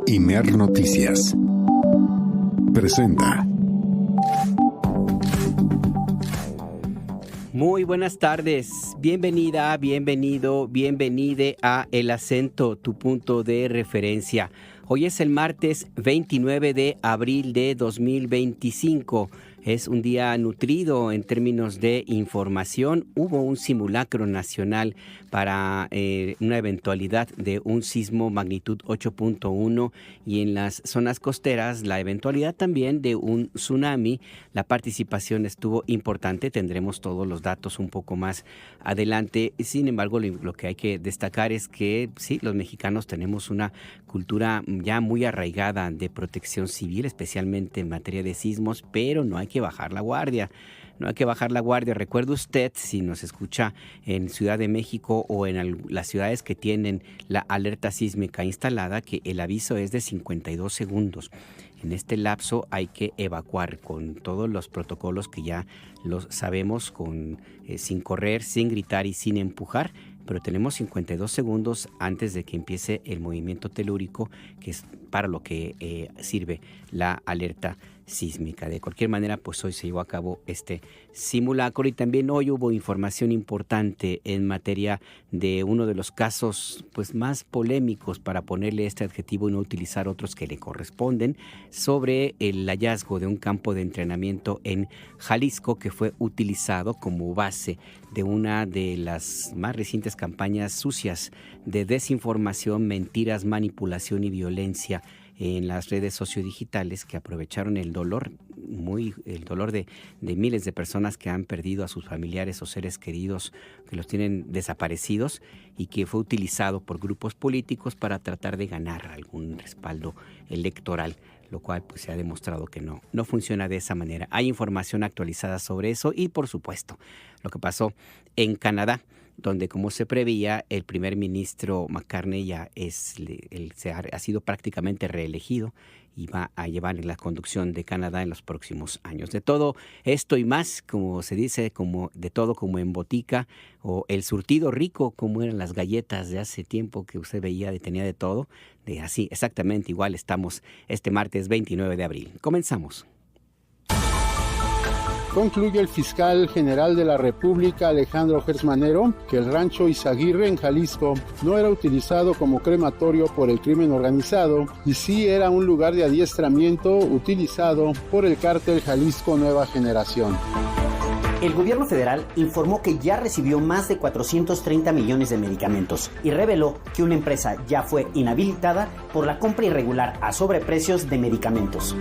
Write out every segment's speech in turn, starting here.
Imer Noticias presenta. Muy buenas tardes, bienvenida, bienvenido, bienvenide a El Acento, tu punto de referencia. Hoy es el martes 29 de abril de 2025. Es un día nutrido en términos de información. Hubo un simulacro nacional para una eventualidad de un sismo magnitud 8.1 y en las zonas costeras la eventualidad también de un tsunami. La participación estuvo importante. Tendremos todos los datos un poco más adelante. Sin embargo, lo que hay que destacar es que sí, los mexicanos tenemos una cultura ya muy arraigada de protección civil, especialmente en materia de sismos, pero no hay que bajar la guardia. No hay que bajar la guardia. Recuerde usted, si nos escucha en Ciudad de México o en las ciudades que tienen la alerta sísmica instalada, que el aviso es de 52 segundos. En este lapso hay que evacuar con todos los protocolos que ya los sabemos, sin correr, sin gritar y sin empujar. Pero tenemos 52 segundos antes de que empiece el movimiento telúrico, que es para lo que sirve la alerta sísmica. De cualquier manera, pues hoy se llevó a cabo este simulacro y también hoy hubo información importante en materia de uno de los casos pues más polémicos, para ponerle este adjetivo y no utilizar otros que le corresponden, sobre el hallazgo de un campo de entrenamiento en Jalisco que fue utilizado como base de una de las más recientes campañas sucias de desinformación, mentiras, manipulación y violencia en las redes sociodigitales, que aprovecharon el dolor de miles de personas que han perdido a sus familiares o seres queridos, que los tienen desaparecidos, y que fue utilizado por grupos políticos para tratar de ganar algún respaldo electoral, lo cual pues se ha demostrado que no funciona de esa manera. Hay información actualizada sobre eso y, por supuesto, lo que pasó en Canadá, donde, como se preveía, el primer ministro McCartney ya ha sido prácticamente reelegido y va a llevar la conducción de Canadá en los próximos años. De todo esto y más, como se dice, como de todo como en botica, o el surtido rico, como eran las galletas de hace tiempo que usted veía, tenía de todo, de así exactamente igual estamos este martes 29 de abril. Comenzamos. Concluye el fiscal general de la República, Alejandro Gertz Manero, que el rancho Izaguirre en Jalisco no era utilizado como crematorio por el crimen organizado y sí era un lugar de adiestramiento utilizado por el cártel Jalisco Nueva Generación. El gobierno federal informó que ya recibió más de 430 millones de medicamentos y reveló que una empresa ya fue inhabilitada por la compra irregular a sobreprecios de medicamentos.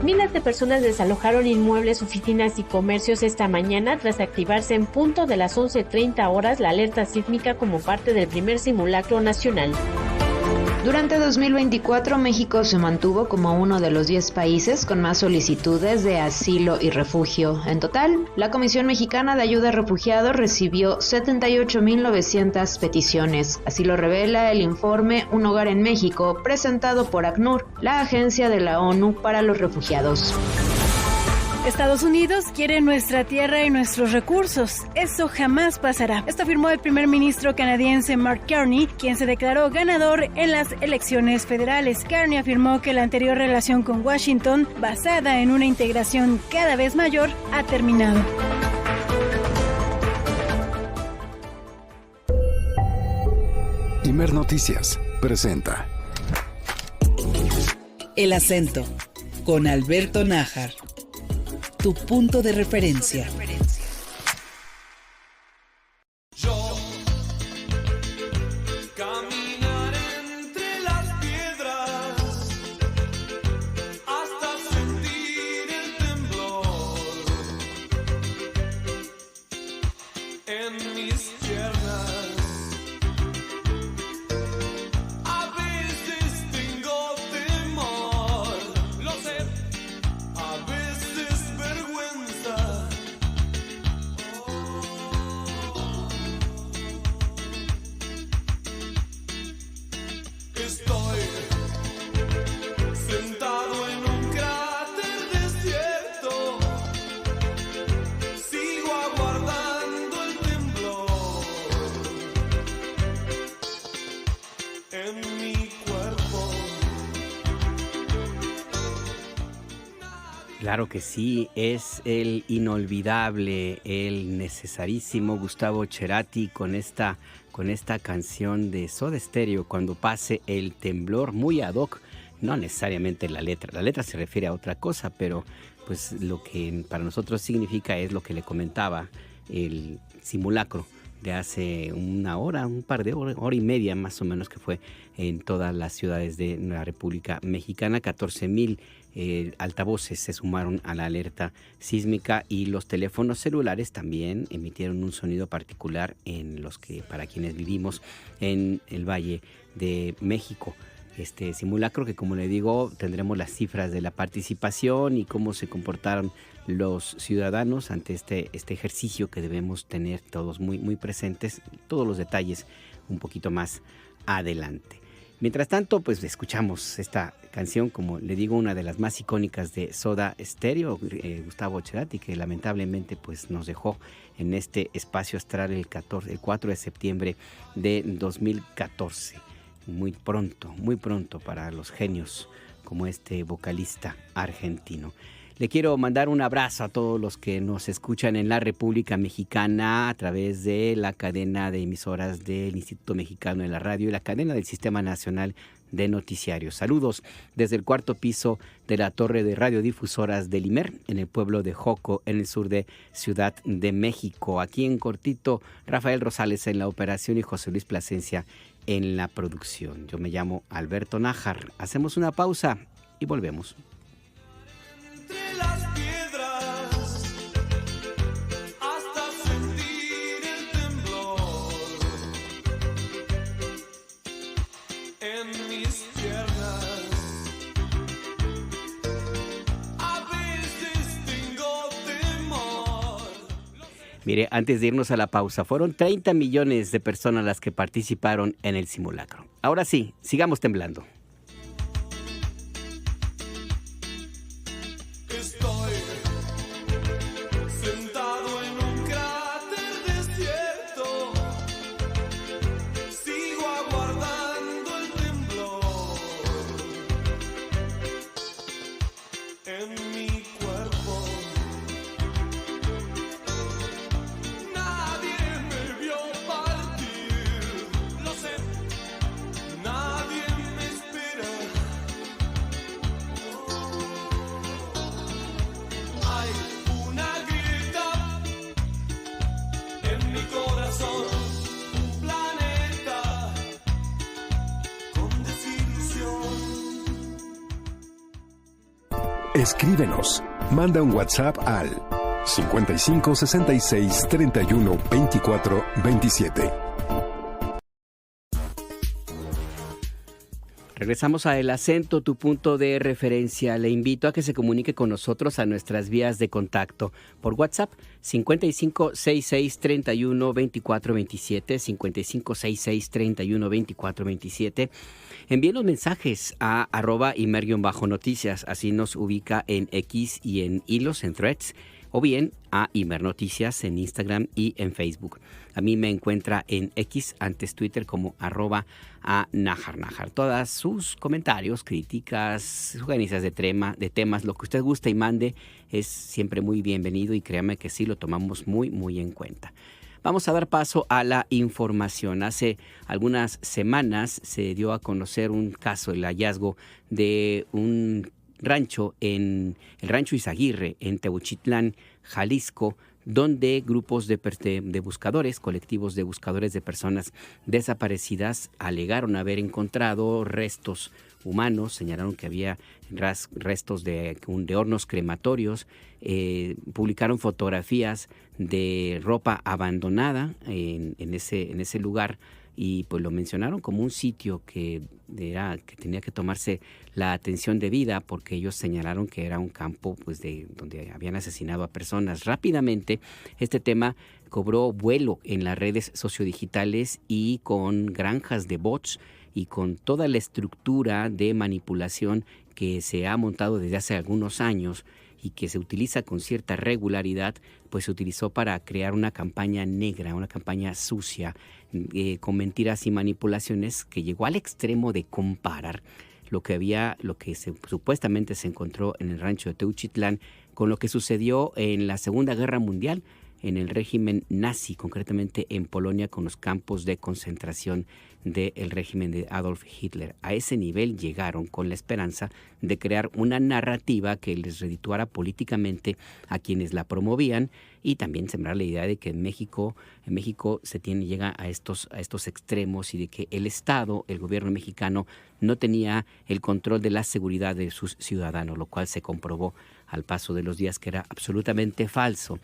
Miles de personas desalojaron inmuebles, oficinas y comercios esta mañana tras activarse en punto de las 11:30 horas la alerta sísmica como parte del primer simulacro nacional. Durante 2024, México se mantuvo como uno de los 10 países con más solicitudes de asilo y refugio. En total, la Comisión Mexicana de Ayuda a Refugiados recibió 78,900 peticiones. Así lo revela el informe Un Hogar en México, presentado por ACNUR, la Agencia de la ONU para los Refugiados. Estados Unidos quiere nuestra tierra y nuestros recursos. Eso jamás pasará. Esto afirmó el primer ministro canadiense Mark Carney, quien se declaró ganador en las elecciones federales. Carney afirmó que la anterior relación con Washington, basada en una integración cada vez mayor, ha terminado. Imer Noticias presenta El Acento, con Alberto Nájar. Tu punto de referencia. Claro que sí, es el inolvidable, el necesarísimo Gustavo Cerati con esta canción de Soda Stereo, Cuando pase el temblor, muy ad hoc, no necesariamente la letra se refiere a otra cosa, pero pues lo que para nosotros significa es lo que le comentaba, el simulacro de hace una hora, un par de horas, hora y media más o menos, que fue en todas las ciudades de la República Mexicana. 14,000 altavoces se sumaron a la alerta sísmica y los teléfonos celulares también emitieron un sonido particular en los que, para quienes vivimos en el Valle de México. Este simulacro que, como le digo, tendremos las cifras de la participación y cómo se comportaron los ciudadanos ante este ejercicio que debemos tener todos muy, muy presentes, todos los detalles un poquito más adelante. Mientras tanto, pues escuchamos esta canción, como le digo, una de las más icónicas de Soda Stereo, Gustavo Cerati, que lamentablemente pues nos dejó en este espacio astral el 4 de septiembre de 2014. Muy pronto para los genios como este vocalista argentino. Le quiero mandar un abrazo a todos los que nos escuchan en la República Mexicana a través de la cadena de emisoras del Instituto Mexicano de la Radio y la cadena del Sistema Nacional de Noticiarios. Saludos desde el cuarto piso de la torre de radiodifusoras del IMER en el pueblo de Joco, en el sur de Ciudad de México. Aquí en cortito, Rafael Rosales en la operación y José Luis Plasencia en la producción. Yo me llamo Alberto Nájar. Hacemos una pausa y volvemos. Entre las piedras hasta sentir el temblor en mis piernas. A veces tengo temor. Mire, antes de irnos a la pausa, fueron 30 millones de personas las que participaron en el simulacro. Ahora sí, sigamos temblando. Estoy sentado en un cráter desierto, sigo aguardando el temblor en mi cuerpo. Nadie me vio partir, lo sé, nadie me espera. Hay una grieta en mi corazón, un planeta con desilusión. Escríbenos. Manda un WhatsApp al 55 66 31 24 27. Regresamos a El Acento, tu punto de referencia. Le invito a que se comunique con nosotros a nuestras vías de contacto. Por WhatsApp, 55 66 31 24 27, 55 66 31 24 27. Envíen los mensajes a @Imer_noticias, así nos ubica en X y en Hilos, en Threads, o bien a Imer Noticias en Instagram y en Facebook. A mí me encuentra en X, antes Twitter, como @Nájar. Todas sus comentarios, críticas, sugerencias de temas, lo que usted guste y mande, es siempre muy bienvenido y créame que sí lo tomamos muy, muy en cuenta. Vamos a dar paso a la información. Hace algunas semanas se dio a conocer un caso, el hallazgo de un rancho en el rancho Izaguirre, en Teuchitlán, Jalisco, donde grupos de buscadores, colectivos de buscadores de personas desaparecidas, alegaron haber encontrado restos humanos. Señalaron que había restos de hornos crematorios, publicaron fotografías de ropa abandonada en ese lugar, y pues lo mencionaron como un sitio que tenía que tomarse la atención debida, porque ellos señalaron que era un campo pues donde habían asesinado a personas. Rápidamente este tema cobró vuelo en las redes sociodigitales y con granjas de bots y con toda la estructura de manipulación que se ha montado desde hace algunos años y que se utiliza con cierta regularidad, pues se utilizó para crear una campaña negra, una campaña sucia, con mentiras y manipulaciones que llegó al extremo de comparar lo que supuestamente se encontró en el rancho de Teuchitlán con lo que sucedió en la Segunda Guerra Mundial en el régimen nazi, concretamente en Polonia, con los campos de concentración del régimen de Adolf Hitler. A ese nivel llegaron con la esperanza de crear una narrativa que les redituara políticamente a quienes la promovían y también sembrar la idea de que en México llega a estos extremos y de que el Estado, el gobierno mexicano, no tenía el control de la seguridad de sus ciudadanos, lo cual se comprobó al paso de los días que era absolutamente falso.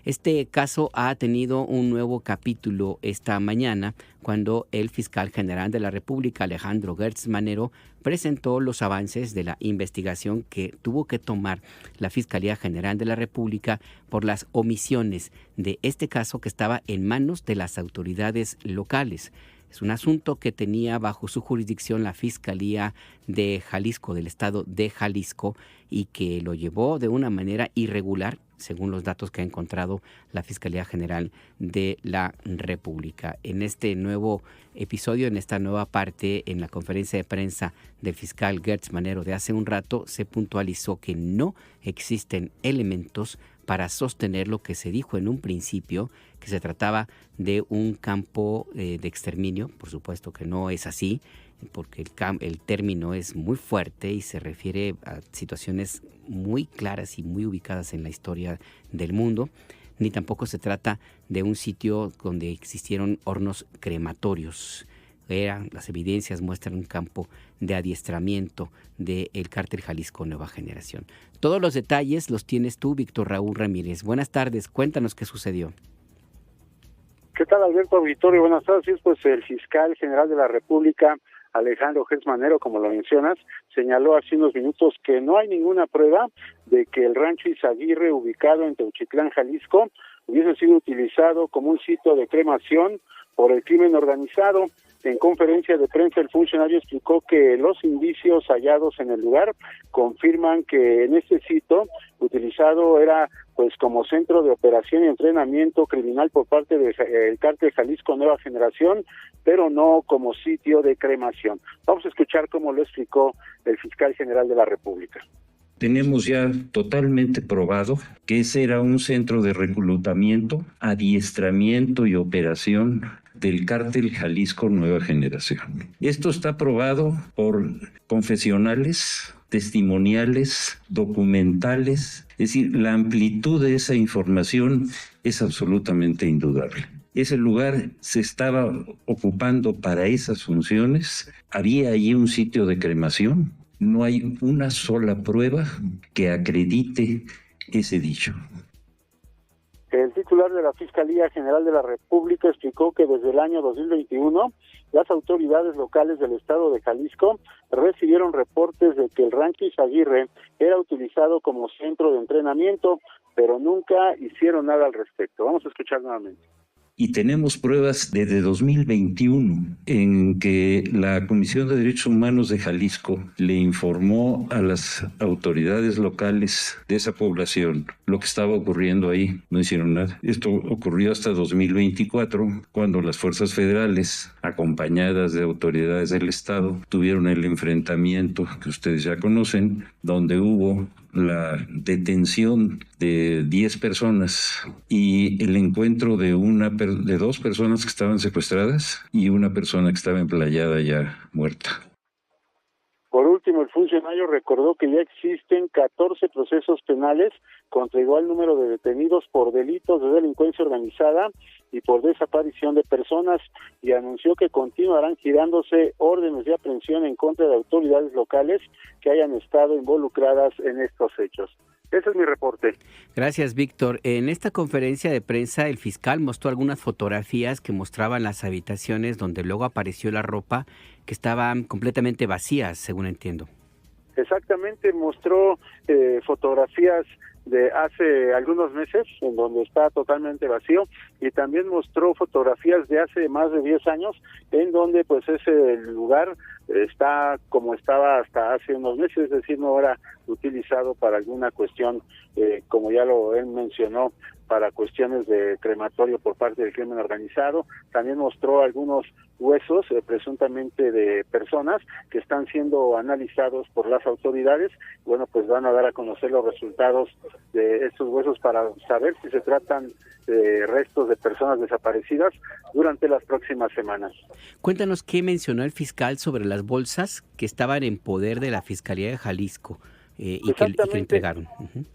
Este caso ha tenido un nuevo capítulo esta mañana cuando el fiscal general de la República, Alejandro Gertz Manero, presentó los avances de la investigación que tuvo que tomar la Fiscalía General de la República por las omisiones de este caso que estaba en manos de las autoridades locales. Es un asunto que tenía bajo su jurisdicción la Fiscalía de Jalisco, del estado de Jalisco, y que lo llevó de una manera irregular, según los datos que ha encontrado la Fiscalía General de la República. En este nuevo episodio, en esta nueva parte, en la conferencia de prensa del fiscal Gertz Manero de hace un rato, se puntualizó que no existen elementos para sostener lo que se dijo en un principio, que se trataba de un campo de exterminio. Por supuesto que no es así, porque el término es muy fuerte y se refiere a situaciones muy claras y muy ubicadas en la historia del mundo, ni tampoco se trata de un sitio donde existieron hornos crematorios. Las evidencias muestran un campo de adiestramiento del cártel Jalisco Nueva Generación. Todos los detalles los tienes tú, Víctor Raúl Ramírez. Buenas tardes, cuéntanos qué sucedió. ¿Qué tal, Alberto Auditorio? Buenas tardes. Pues el fiscal general de la República, Alejandro Gertz Manero, como lo mencionas, señaló hace unos minutos que no hay ninguna prueba de que el rancho Izaguirre, ubicado en Teuchitlán, Jalisco, hubiese sido utilizado como un sitio de cremación por el crimen organizado. En conferencia de prensa, el funcionario explicó que los indicios hallados en el lugar confirman que en este sitio utilizado era pues como centro de operación y entrenamiento criminal por parte del cártel Jalisco Nueva Generación, pero no como sitio de cremación. Vamos a escuchar cómo lo explicó el fiscal general de la República. Tenemos ya totalmente probado que ese era un centro de reclutamiento, adiestramiento y operación del cártel Jalisco Nueva Generación. Esto está probado por confesionales, testimoniales, documentales, es decir, la amplitud de esa información es absolutamente indudable. Ese lugar se estaba ocupando para esas funciones, había allí un sitio de cremación. No hay una sola prueba que acredite ese dicho. El titular de la Fiscalía General de la República explicó que desde el año 2021 las autoridades locales del estado de Jalisco recibieron reportes de que el rancho Izaguirre era utilizado como centro de entrenamiento, pero nunca hicieron nada al respecto. Vamos a escuchar nuevamente. Y tenemos pruebas desde 2021 en que la Comisión de Derechos Humanos de Jalisco le informó a las autoridades locales de esa población lo que estaba ocurriendo ahí. No hicieron nada. Esto ocurrió hasta 2024, cuando las fuerzas federales, acompañadas de autoridades del Estado, tuvieron el enfrentamiento que ustedes ya conocen, donde hubo la detención de 10 personas y el encuentro de dos personas que estaban secuestradas y una persona que estaba emplayada ya muerta. Por último, el funcionario recordó que ya existen 14 procesos penales contra igual número de detenidos por delitos de delincuencia organizada y por desaparición de personas, y anunció que continuarán girándose órdenes de aprehensión en contra de autoridades locales que hayan estado involucradas en estos hechos. Ese es mi reporte. Gracias, Víctor. En esta conferencia de prensa, el fiscal mostró algunas fotografías que mostraban las habitaciones donde luego apareció la ropa, que estaban completamente vacías, según entiendo. Exactamente, mostró fotografías de hace algunos meses, en donde está totalmente vacío, y también mostró fotografías de hace más de 10 años en donde pues ese lugar está como estaba hasta hace unos meses, es decir, no era utilizado para alguna cuestión, como ya él mencionó, para cuestiones de crematorio por parte del crimen organizado. También mostró algunos huesos, presuntamente de personas, que están siendo analizados por las autoridades. Bueno, pues van a dar a conocer los resultados de estos huesos para saber si se tratan de restos de personas desaparecidas durante las próximas semanas. Cuéntanos qué mencionó el fiscal sobre las bolsas que estaban en poder de la Fiscalía de Jalisco y que entregaron. Uh-huh.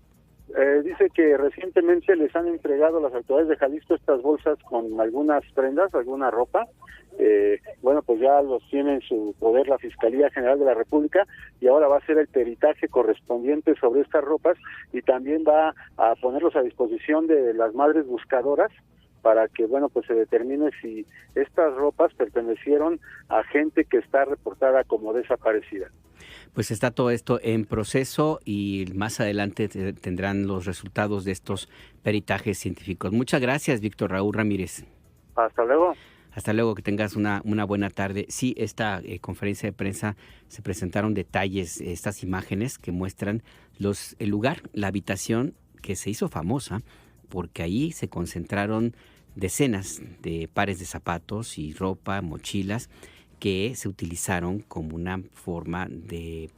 Dice que recientemente les han entregado a las autoridades de Jalisco estas bolsas con algunas prendas, alguna ropa. Bueno, pues ya los tiene en su poder la Fiscalía General de la República y ahora va a hacer el peritaje correspondiente sobre estas ropas y también va a ponerlos a disposición de las madres buscadoras para que, bueno, pues se determine si estas ropas pertenecieron a gente que está reportada como desaparecida. Pues está todo esto en proceso y más adelante tendrán los resultados de estos peritajes científicos. Muchas gracias, Víctor Raúl Ramírez. Hasta luego. Hasta luego, que tengas una buena tarde. Sí, esta conferencia de prensa se presentaron detalles, estas imágenes que muestran el lugar, la habitación que se hizo famosa porque ahí se concentraron decenas de pares de zapatos y ropa, mochilas, que se utilizaron como una forma de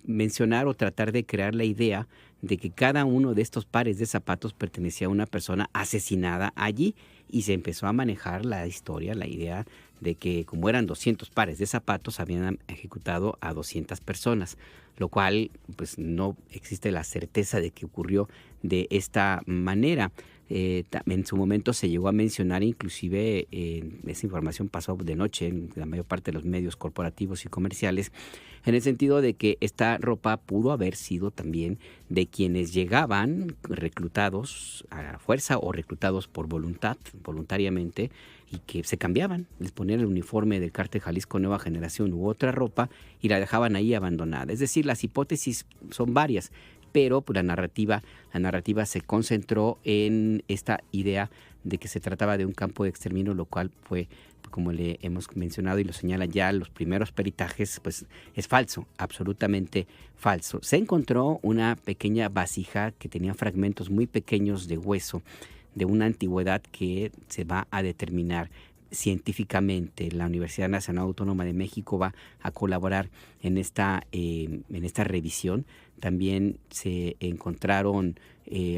mencionar o tratar de crear la idea de que cada uno de estos pares de zapatos pertenecía a una persona asesinada allí, y se empezó a manejar la historia, la idea de que como eran 200 pares de zapatos habían ejecutado a 200 personas, lo cual pues no existe la certeza de que ocurrió de esta manera. En su momento se llegó a mencionar, inclusive esa información pasó de noche en la mayor parte de los medios corporativos y comerciales, en el sentido de que esta ropa pudo haber sido también de quienes llegaban reclutados a la fuerza o reclutados por voluntariamente, y que se cambiaban, les ponían el uniforme del Cártel Jalisco Nueva Generación u otra ropa y la dejaban ahí abandonada. Es decir, las hipótesis son varias, pero pues, la narrativa se concentró en esta idea de que se trataba de un campo de exterminio, lo cual fue, como le hemos mencionado y lo señalan ya los primeros peritajes, pues es falso, absolutamente falso. Se encontró una pequeña vasija que tenía fragmentos muy pequeños de hueso de una antigüedad que se va a determinar científicamente. La Universidad Nacional Autónoma de México va a colaborar en esta revisión. También se encontraron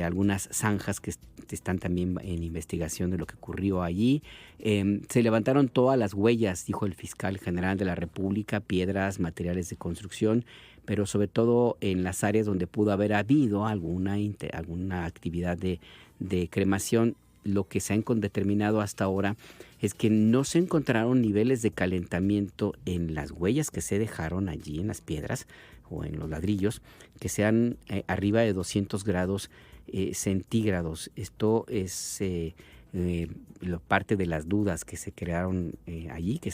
algunas zanjas que están también en investigación de lo que ocurrió allí. Se levantaron todas las huellas, dijo el fiscal general de la República, piedras, materiales de construcción, pero sobre todo en las áreas donde pudo haber habido alguna actividad de cremación. Lo que se ha determinado hasta ahora es que no se encontraron niveles de calentamiento en las huellas que se dejaron allí en las piedras o en los ladrillos que sean arriba de 200 grados centígrados. Esto es parte de las dudas que se crearon allí, que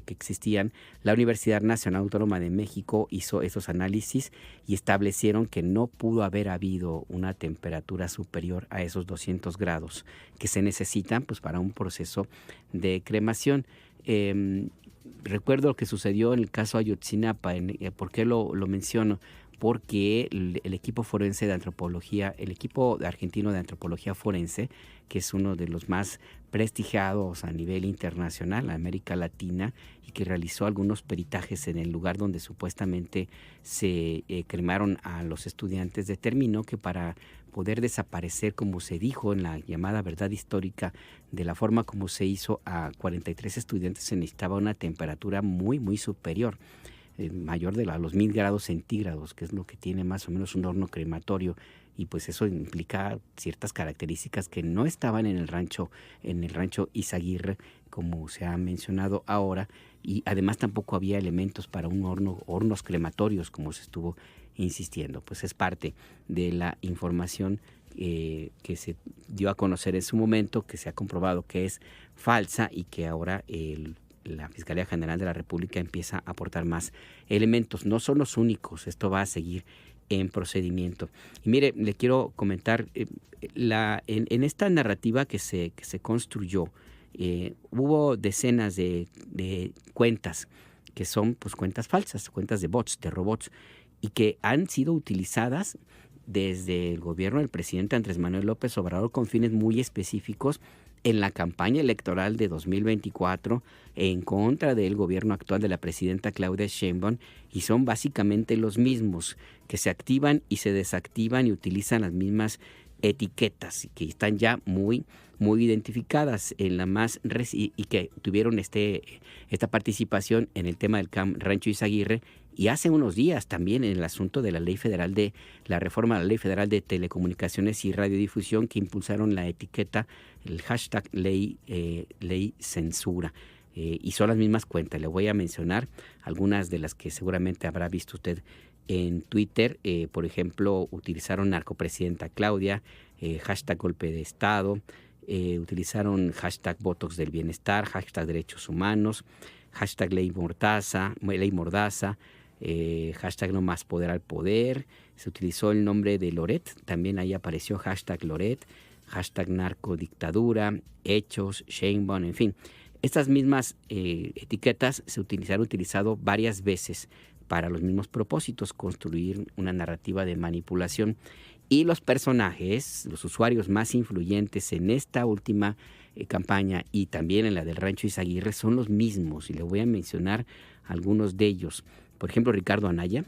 existían. La Universidad Nacional Autónoma de México hizo esos análisis y establecieron que no pudo haber habido una temperatura superior a esos 200 grados que se necesitan pues, para un proceso de cremación. Recuerdo lo que sucedió en el caso Ayotzinapa. ¿Por qué lo menciono? Porque el equipo forense de antropología, el equipo argentino de antropología forense, que es uno de los más prestigiados a nivel internacional, a América Latina, y que realizó algunos peritajes en el lugar donde supuestamente se cremaron a los estudiantes, determinó que para poder desaparecer, como se dijo en la llamada verdad histórica, de la forma como se hizo a 43 estudiantes, se necesitaba una temperatura muy, muy superior, mayor de los 1000 grados centígrados, que es lo que tiene más o menos un horno crematorio, y pues eso implica ciertas características que no estaban en el rancho Izaguirre, como se ha mencionado ahora, y además tampoco había elementos para hornos crematorios, como se estuvo insistiendo. Pues es parte de la información que se dio a conocer en su momento, que se ha comprobado que es falsa y que ahora la Fiscalía General de la República empieza a aportar más elementos. No son los únicos, esto va a seguir en procedimiento. Y mire, le quiero comentar, en esta narrativa que se construyó, hubo decenas de cuentas que son pues cuentas falsas, cuentas de bots, de robots, y que han sido utilizadas desde el gobierno del presidente Andrés Manuel López Obrador con fines muy específicos en la campaña electoral de 2024 en contra del gobierno actual de la presidenta Claudia Sheinbaum, y son básicamente los mismos que se activan y se desactivan y utilizan las mismas etiquetas que están ya muy identificadas en la más y que tuvieron esta participación en el tema del Rancho Izaguirre, y hace unos días también en el asunto de la ley federal de la reforma a la ley federal de telecomunicaciones y radiodifusión, que impulsaron la etiqueta, el hashtag ley censura. Y son las mismas cuentas. Le voy a mencionar algunas de las que seguramente habrá visto usted en Twitter. Por ejemplo, utilizaron narcopresidenta Claudia, hashtag golpe de Estado, utilizaron hashtag Botox del bienestar, hashtag derechos humanos, hashtag ley mordaza, hashtag no más poder al poder. Se utilizó el nombre de Loret, también ahí apareció hashtag Loret, hashtag narcodictadura, hechos, Sheinbaum, en fin. Estas mismas etiquetas se han utilizado varias veces para los mismos propósitos, construir una narrativa de manipulación. Y los personajes, los usuarios más influyentes en esta última campaña y también en la del Rancho Izaguirre son los mismos, y le voy a mencionar algunos de ellos. Por ejemplo, Ricardo Anaya,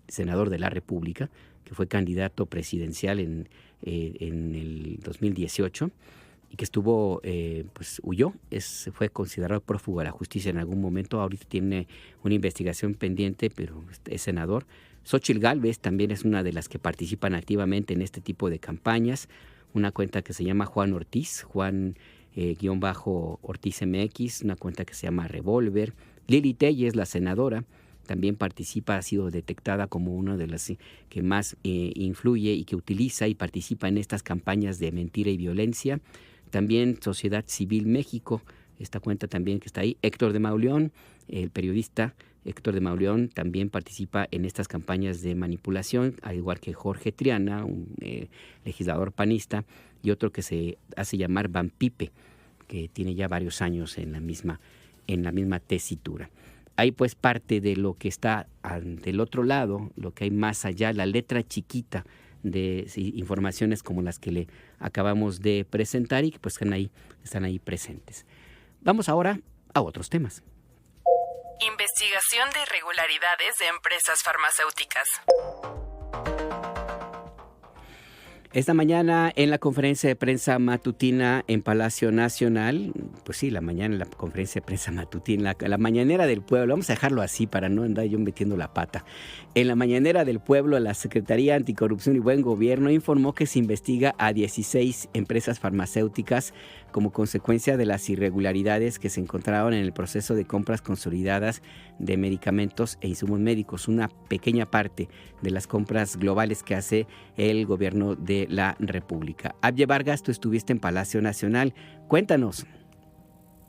senador de la República, que fue candidato presidencial en el 2018 y que huyó, fue considerado prófugo de la justicia en algún momento. Ahorita tiene una investigación pendiente, pero es senador. Xóchitl Gálvez también es una de las que participan activamente en este tipo de campañas. Una cuenta que se llama Juan Ortiz, Juan-Ortiz MX, una cuenta que se llama Revolver. Lili Telles, la senadora, también participa, ha sido detectada como una de las que más influye y que utiliza y participa en estas campañas de mentira y violencia. También Sociedad Civil México, esta cuenta también que está ahí. Héctor de Mauleón, el periodista Héctor de Mauleón, también participa en estas campañas de manipulación, al igual que Jorge Triana, un legislador panista, y otro que se hace llamar Van Pipe, que tiene ya varios años en la misma tesitura. Hay pues parte de lo que está del otro lado, lo que hay más allá, la letra chiquita de informaciones como las que le acabamos de presentar y que pues están ahí presentes. Vamos ahora a otros temas. Investigación de irregularidades de empresas farmacéuticas. Esta mañana en la conferencia de prensa matutina en Palacio Nacional, pues sí, la conferencia de prensa matutina, la mañanera del pueblo, vamos a dejarlo así para no andar yo metiendo la pata. En la mañanera del pueblo, la Secretaría Anticorrupción y Buen Gobierno informó que se investiga a 16 empresas farmacéuticas como consecuencia de las irregularidades que se encontraron en el proceso de compras consolidadas de medicamentos e insumos médicos, una pequeña parte de las compras globales que hace el gobierno de la República. Abye Vargas, tú estuviste en Palacio Nacional. Cuéntanos.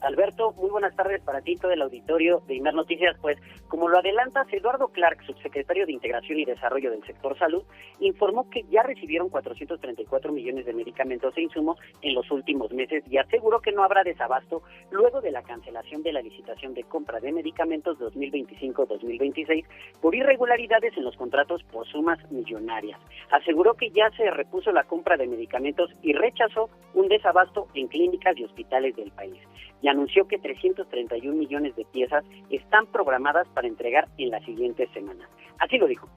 Alberto, muy buenas tardes para ti, todo el auditorio de Imer Noticias. Pues, como lo adelantas, Eduardo Clark, subsecretario de Integración y Desarrollo del Sector Salud, informó que ya recibieron 434 millones de medicamentos e insumos en los últimos meses y aseguró que no habrá desabasto luego de la cancelación de la licitación de compra de medicamentos 2025-2026 por irregularidades en los contratos por sumas millonarias. Aseguró que ya se repuso la compra de medicamentos y rechazó un desabasto en clínicas y hospitales del país. Y anunció que 331 millones de piezas están programadas para entregar en la siguiente semana. Así lo dijo.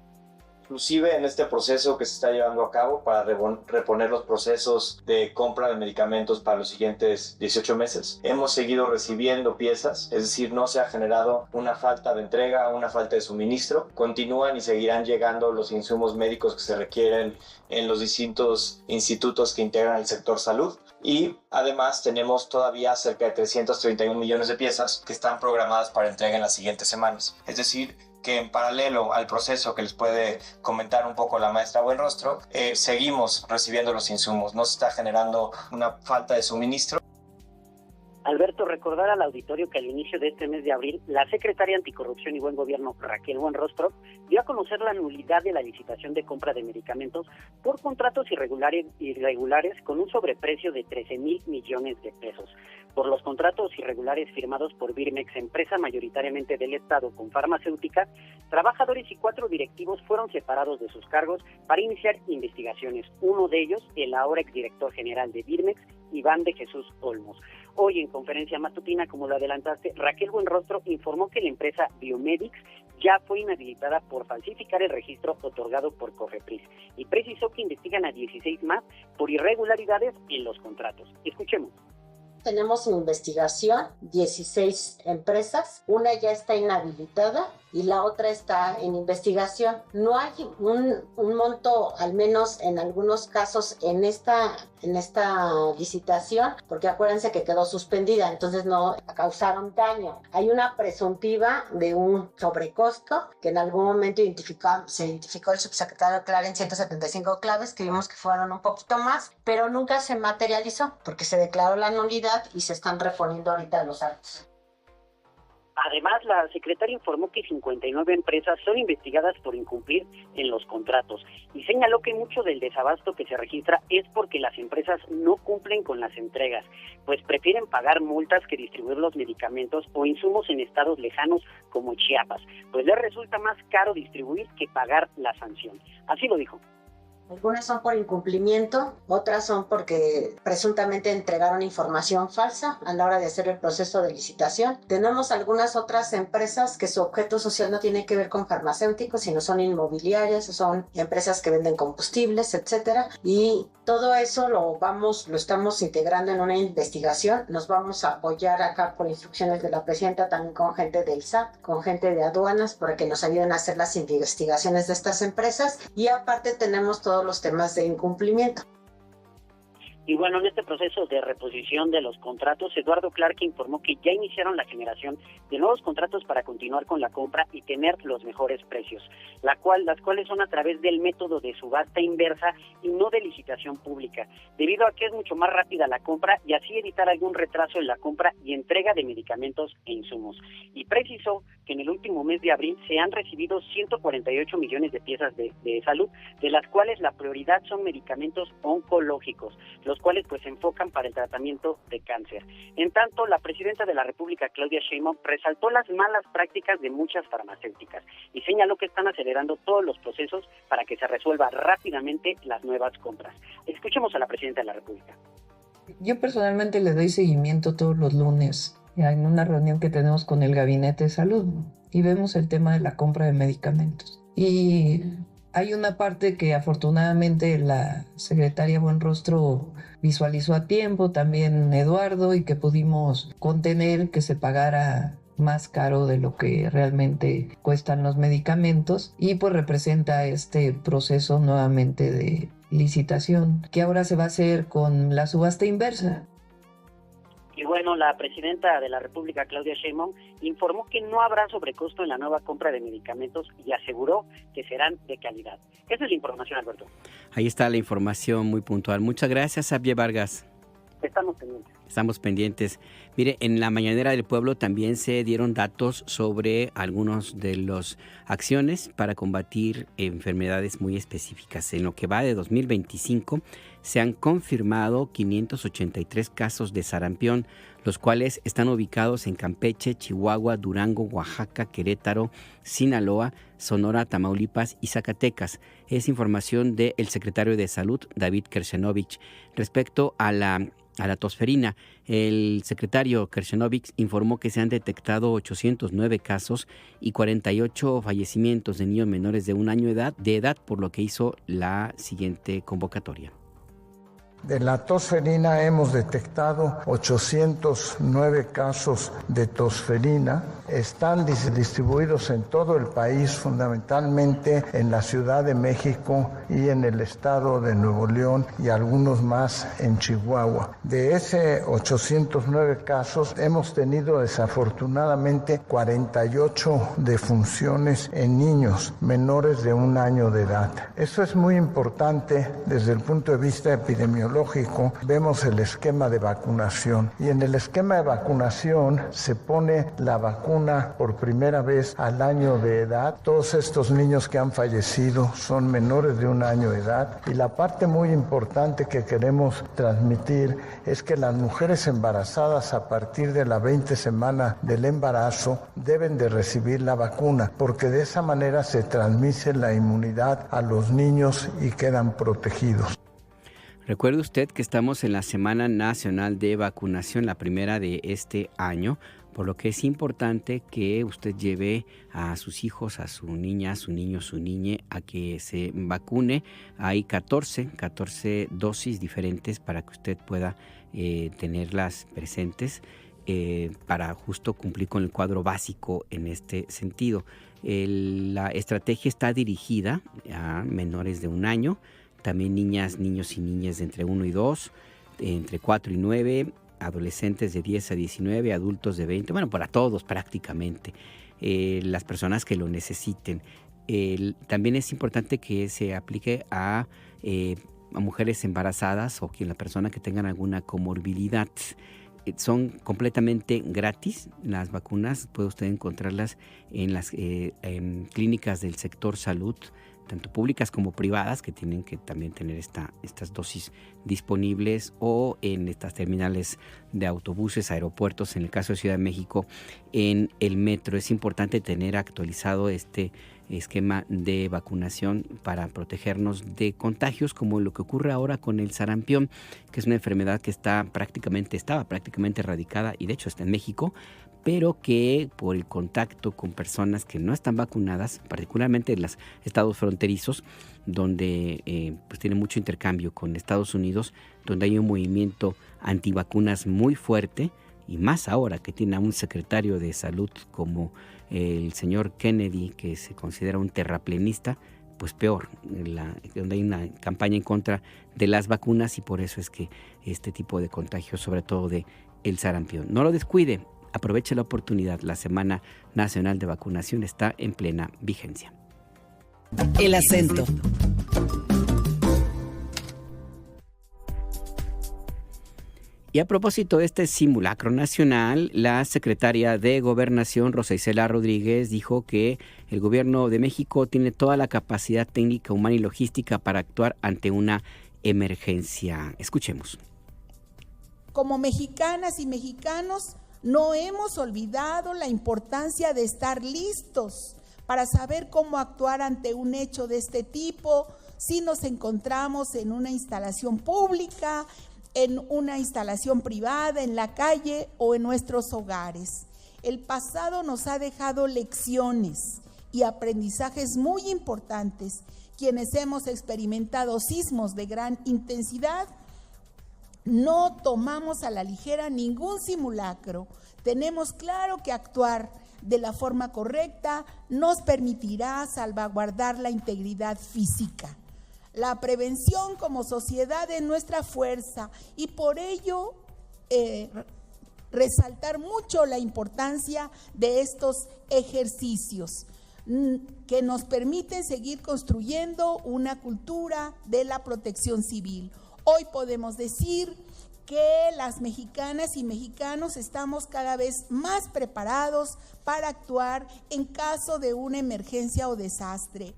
Inclusive en este proceso que se está llevando a cabo para reponer los procesos de compra de medicamentos para los siguientes 18 meses, hemos seguido recibiendo piezas, es decir, no se ha generado una falta de entrega, una falta de suministro. Continúan y seguirán llegando los insumos médicos que se requieren en los distintos institutos que integran el sector salud. Y además tenemos todavía cerca de 331 millones de piezas que están programadas para entrega en las siguientes semanas. Es decir, que en paralelo al proceso que les puede comentar un poco la maestra Buenrostro, seguimos recibiendo los insumos. No se está generando una falta de suministro. Alberto, recordar al auditorio que al inicio de este mes de abril, la secretaria Anticorrupción y Buen Gobierno, Raquel Buenrostro, dio a conocer la nulidad de la licitación de compra de medicamentos por contratos irregulares con un sobreprecio de 13,000 millones de pesos. Por los contratos irregulares firmados por Birmex, empresa mayoritariamente del Estado con farmacéuticas, trabajadores y 4 directivos fueron separados de sus cargos para iniciar investigaciones. Uno de ellos, el ahora exdirector general de Birmex, Iván de Jesús Olmos. Hoy en conferencia matutina, como lo adelantaste, Raquel Buenrostro informó que la empresa Biomedics ya fue inhabilitada por falsificar el registro otorgado por COFEPRIS y precisó que investigan a 16 más por irregularidades en los contratos. Escuchemos. Tenemos en investigación 16 empresas, una ya está inhabilitada y la otra está en investigación. No hay un monto, al menos en algunos casos, en esta licitación, porque acuérdense que quedó suspendida, entonces no causaron daño. Hay una presuntiva de un sobrecosto que en algún momento se identificó el subsecretario Clara en 175 claves, que vimos que fueron un poquito más, pero nunca se materializó porque se declaró la nulidad y se están reponiendo ahorita los actos. Además, la secretaria informó que 59 empresas son investigadas por incumplir en los contratos y señaló que mucho del desabasto que se registra es porque las empresas no cumplen con las entregas, pues prefieren pagar multas que distribuir los medicamentos o insumos en estados lejanos como Chiapas, pues les resulta más caro distribuir que pagar la sanción. Así lo dijo. Algunas son por incumplimiento, otras son porque presuntamente entregaron información falsa a la hora de hacer el proceso de licitación. Tenemos algunas otras empresas que su objeto social no tiene que ver con farmacéuticos, sino son inmobiliarias, son empresas que venden combustibles, etcétera. Y todo eso lo estamos integrando en una investigación. Nos vamos a apoyar acá por instrucciones de la presidenta, también con gente del SAT, con gente de aduanas, para que nos ayuden a hacer las investigaciones de estas empresas. Y aparte tenemos todos los temas de incumplimiento. Y bueno, en este proceso de reposición de los contratos, Eduardo Clark informó que ya iniciaron la generación de nuevos contratos para continuar con la compra y tener los mejores precios, las cuales son a través del método de subasta inversa y no de licitación pública, debido a que es mucho más rápida la compra y así evitar algún retraso en la compra y entrega de medicamentos e insumos. Y precisó que en el último mes de abril se han recibido 148 millones de piezas de salud, de las cuales la prioridad son medicamentos oncológicos, los cuales pues se enfocan para el tratamiento de cáncer. En tanto, la presidenta de la República, Claudia Sheinbaum, resaltó las malas prácticas de muchas farmacéuticas y señaló que están acelerando todos los procesos para que se resuelva rápidamente las nuevas compras. Escuchemos a la presidenta de la República. Yo personalmente le doy seguimiento todos los lunes en una reunión que tenemos con el Gabinete de Salud y vemos el tema de la compra de medicamentos. Y hay una parte que afortunadamente la secretaria Buenrostro visualizó a tiempo, también Eduardo, y que pudimos contener que se pagara más caro de lo que realmente cuestan los medicamentos y pues representa este proceso nuevamente de licitación que ahora se va a hacer con la subasta inversa. Y bueno, la presidenta de la República, Claudia Sheinbaum, informó que no habrá sobrecosto en la nueva compra de medicamentos y aseguró que serán de calidad. Esa es la información, Alberto. Ahí está la información muy puntual. Muchas gracias, Xavier Vargas. Estamos pendientes. Mire, en la Mañanera del Pueblo también se dieron datos sobre algunos de las acciones para combatir enfermedades muy específicas. En lo que va de 2025 se han confirmado 583 casos de sarampión, los cuales están ubicados en Campeche, Chihuahua, Durango, Oaxaca, Querétaro, Sinaloa, Sonora, Tamaulipas y Zacatecas. Es información del secretario de Salud, David Kershenovich. Respecto a la tosferina, el secretario Kershenovich informó que se han detectado 809 casos y 48 fallecimientos de niños menores de 1 año de edad, por lo que hizo la siguiente convocatoria. De la tosferina hemos detectado 809 casos de tosferina están distribuidos en todo el país, fundamentalmente en la Ciudad de México y en el estado de Nuevo León y algunos más en Chihuahua. De ese 809 casos hemos tenido desafortunadamente 48 defunciones en niños menores de 1 año de edad. Eso es muy importante desde el punto de vista epidemiológico. Vemos el esquema de vacunación y en el esquema de vacunación se pone la vacuna por primera vez al año de edad. Todos estos niños que han fallecido son menores de 1 año de edad y la parte muy importante que queremos transmitir es que las mujeres embarazadas a partir de la 20 semana del embarazo deben de recibir la vacuna porque de esa manera se transmite la inmunidad a los niños y quedan protegidos. Recuerde usted que estamos en la Semana Nacional de Vacunación, la primera de este año, por lo que es importante que usted lleve a sus hijos, a su niña, a su niño, su niña, a que se vacune. Hay 14 dosis diferentes para que usted pueda tenerlas presentes para justo cumplir con el cuadro básico en este sentido. La estrategia está dirigida a menores de 1 año, también niñas, niños y niñas de entre 1 y 2, entre 4 y 9, adolescentes de 10 a 19, adultos de 20, bueno, para todos prácticamente, las personas que lo necesiten. También es importante que se aplique a mujeres embarazadas o la persona que tengan alguna comorbilidad. Son completamente gratis las vacunas, puede usted encontrarlas en las en clínicas del sector salud, tanto públicas como privadas, que tienen que también tener estas dosis disponibles, o en estas terminales de autobuses, aeropuertos, en el caso de Ciudad de México, en el metro. Es importante tener actualizado este esquema de vacunación para protegernos de contagios como lo que ocurre ahora con el sarampión, que es una enfermedad que estaba prácticamente erradicada y de hecho está en México, pero que por el contacto con personas que no están vacunadas, particularmente en los estados fronterizos, donde pues tiene mucho intercambio con Estados Unidos, donde hay un movimiento antivacunas muy fuerte, y más ahora que tiene a un secretario de salud como el señor Kennedy, que se considera un terraplenista, pues peor, donde hay una campaña en contra de las vacunas, y por eso es que este tipo de contagios, sobre todo de el sarampión. No lo descuide, aproveche la oportunidad. La Semana Nacional de Vacunación está en plena vigencia. El acento. Y a propósito de este simulacro nacional, la secretaria de Gobernación, Rosa Isela Rodríguez, dijo que el gobierno de México tiene toda la capacidad técnica, humana y logística para actuar ante una emergencia. Escuchemos. Como mexicanas y mexicanos, no hemos olvidado la importancia de estar listos para saber cómo actuar ante un hecho de este tipo, si nos encontramos en una instalación pública, en una instalación privada, en la calle o en nuestros hogares. El pasado nos ha dejado lecciones y aprendizajes muy importantes. Quienes hemos experimentado sismos de gran intensidad, no tomamos a la ligera ningún simulacro. Tenemos claro que actuar de la forma correcta nos permitirá salvaguardar la integridad física. La prevención como sociedad es nuestra fuerza y por ello resaltar mucho la importancia de estos ejercicios que nos permiten seguir construyendo una cultura de la protección civil. Hoy podemos decir que las mexicanas y mexicanos estamos cada vez más preparados para actuar en caso de una emergencia o desastre.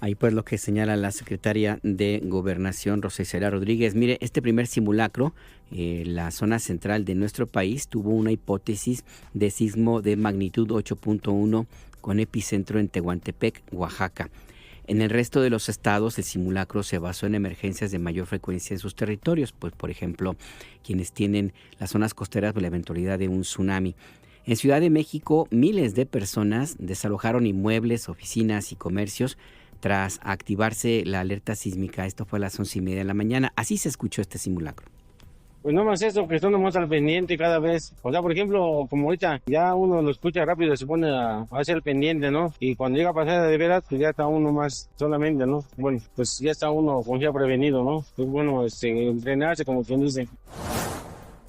Ahí pues lo que señala la secretaria de Gobernación, Rosa Isela Rodríguez. Mire, este primer simulacro, la zona central de nuestro país tuvo una hipótesis de sismo de magnitud 8.1 con epicentro en Tehuantepec, Oaxaca. En el resto de los estados, el simulacro se basó en emergencias de mayor frecuencia en sus territorios, pues por ejemplo, quienes tienen las zonas costeras de la eventualidad de un tsunami. En Ciudad de México, miles de personas desalojaron inmuebles, oficinas y comercios tras activarse la alerta sísmica. Esto fue a las 11:30 de la mañana. Así se escuchó este simulacro. Pues no más eso, que están nomás al pendiente cada vez. O sea, por ejemplo, como ahorita, ya uno lo escucha rápido, se pone a hacer el pendiente, ¿no? Y cuando llega a pasar de veras, pues ya está uno más solamente, ¿no? Bueno, pues ya está uno como ya prevenido, ¿no? Pues bueno, entrenarse, como quien dice.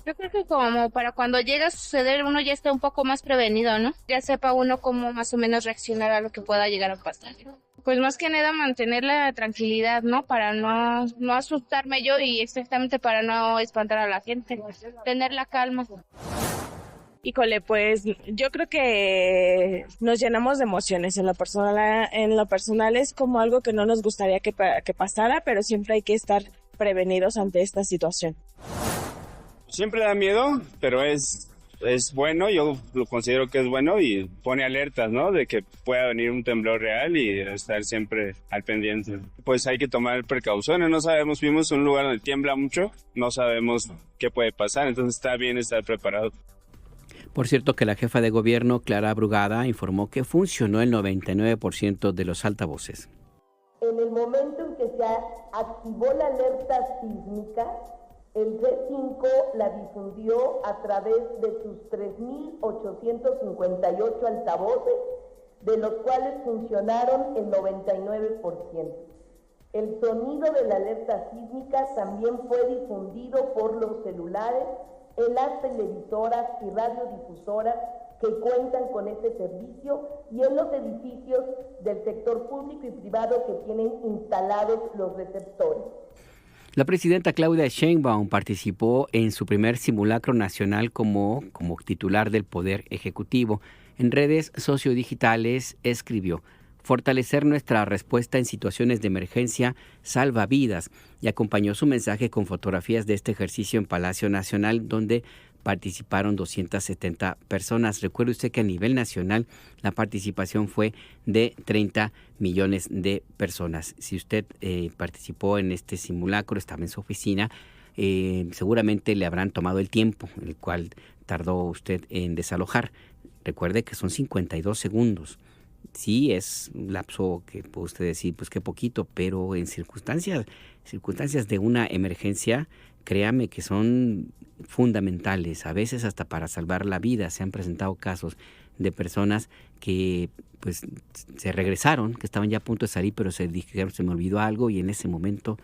Yo creo que como para cuando llega a suceder uno ya está un poco más prevenido, ¿no? Ya sepa uno cómo más o menos reaccionar a lo que pueda llegar a pasar. Pues más que nada mantener la tranquilidad, ¿no? Para no asustarme yo y exactamente para no espantar a la gente. Tener la calma. Híjole, pues yo creo que nos llenamos de emociones. En lo personal es como algo que no nos gustaría que pasara, pero siempre hay que estar prevenidos ante esta situación. Siempre da miedo, pero es bueno, yo lo considero que es bueno y pone alertas, ¿no? De que pueda venir un temblor real y estar siempre al pendiente. Pues hay que tomar precauciones, no sabemos, vivimos en un lugar donde tiembla mucho, no sabemos qué puede pasar, entonces está bien estar preparado. Por cierto que la jefa de gobierno, Clara Brugada, informó que funcionó el 99% de los altavoces. En el momento en que se activó la alerta sísmica, el C5 la difundió a través de sus 3.858 altavoces, de los cuales funcionaron el 99%. El sonido de la alerta sísmica también fue difundido por los celulares en las televisoras y radiodifusoras que cuentan con este servicio y en los edificios del sector público y privado que tienen instalados los receptores. La presidenta Claudia Sheinbaum participó en su primer simulacro nacional como titular del Poder Ejecutivo. En redes sociodigitales escribió: fortalecer nuestra respuesta en situaciones de emergencia salva vidas, y acompañó su mensaje con fotografías de este ejercicio en Palacio Nacional, donde participaron 270 personas. Recuerde usted que a nivel nacional la participación fue de 30 millones de personas. Si usted participó en este simulacro, estaba en su oficina, seguramente le habrán tomado el tiempo el cual tardó usted en desalojar. Recuerde que son 52 segundos. Sí, es un lapso que puede usted decir, pues qué poquito, pero en circunstancias de una emergencia, créame que son fundamentales, a veces hasta para salvar la vida. Se han presentado casos de personas que pues se regresaron, que estaban ya a punto de salir, pero se dijeron, se me olvidó algo, y en ese momento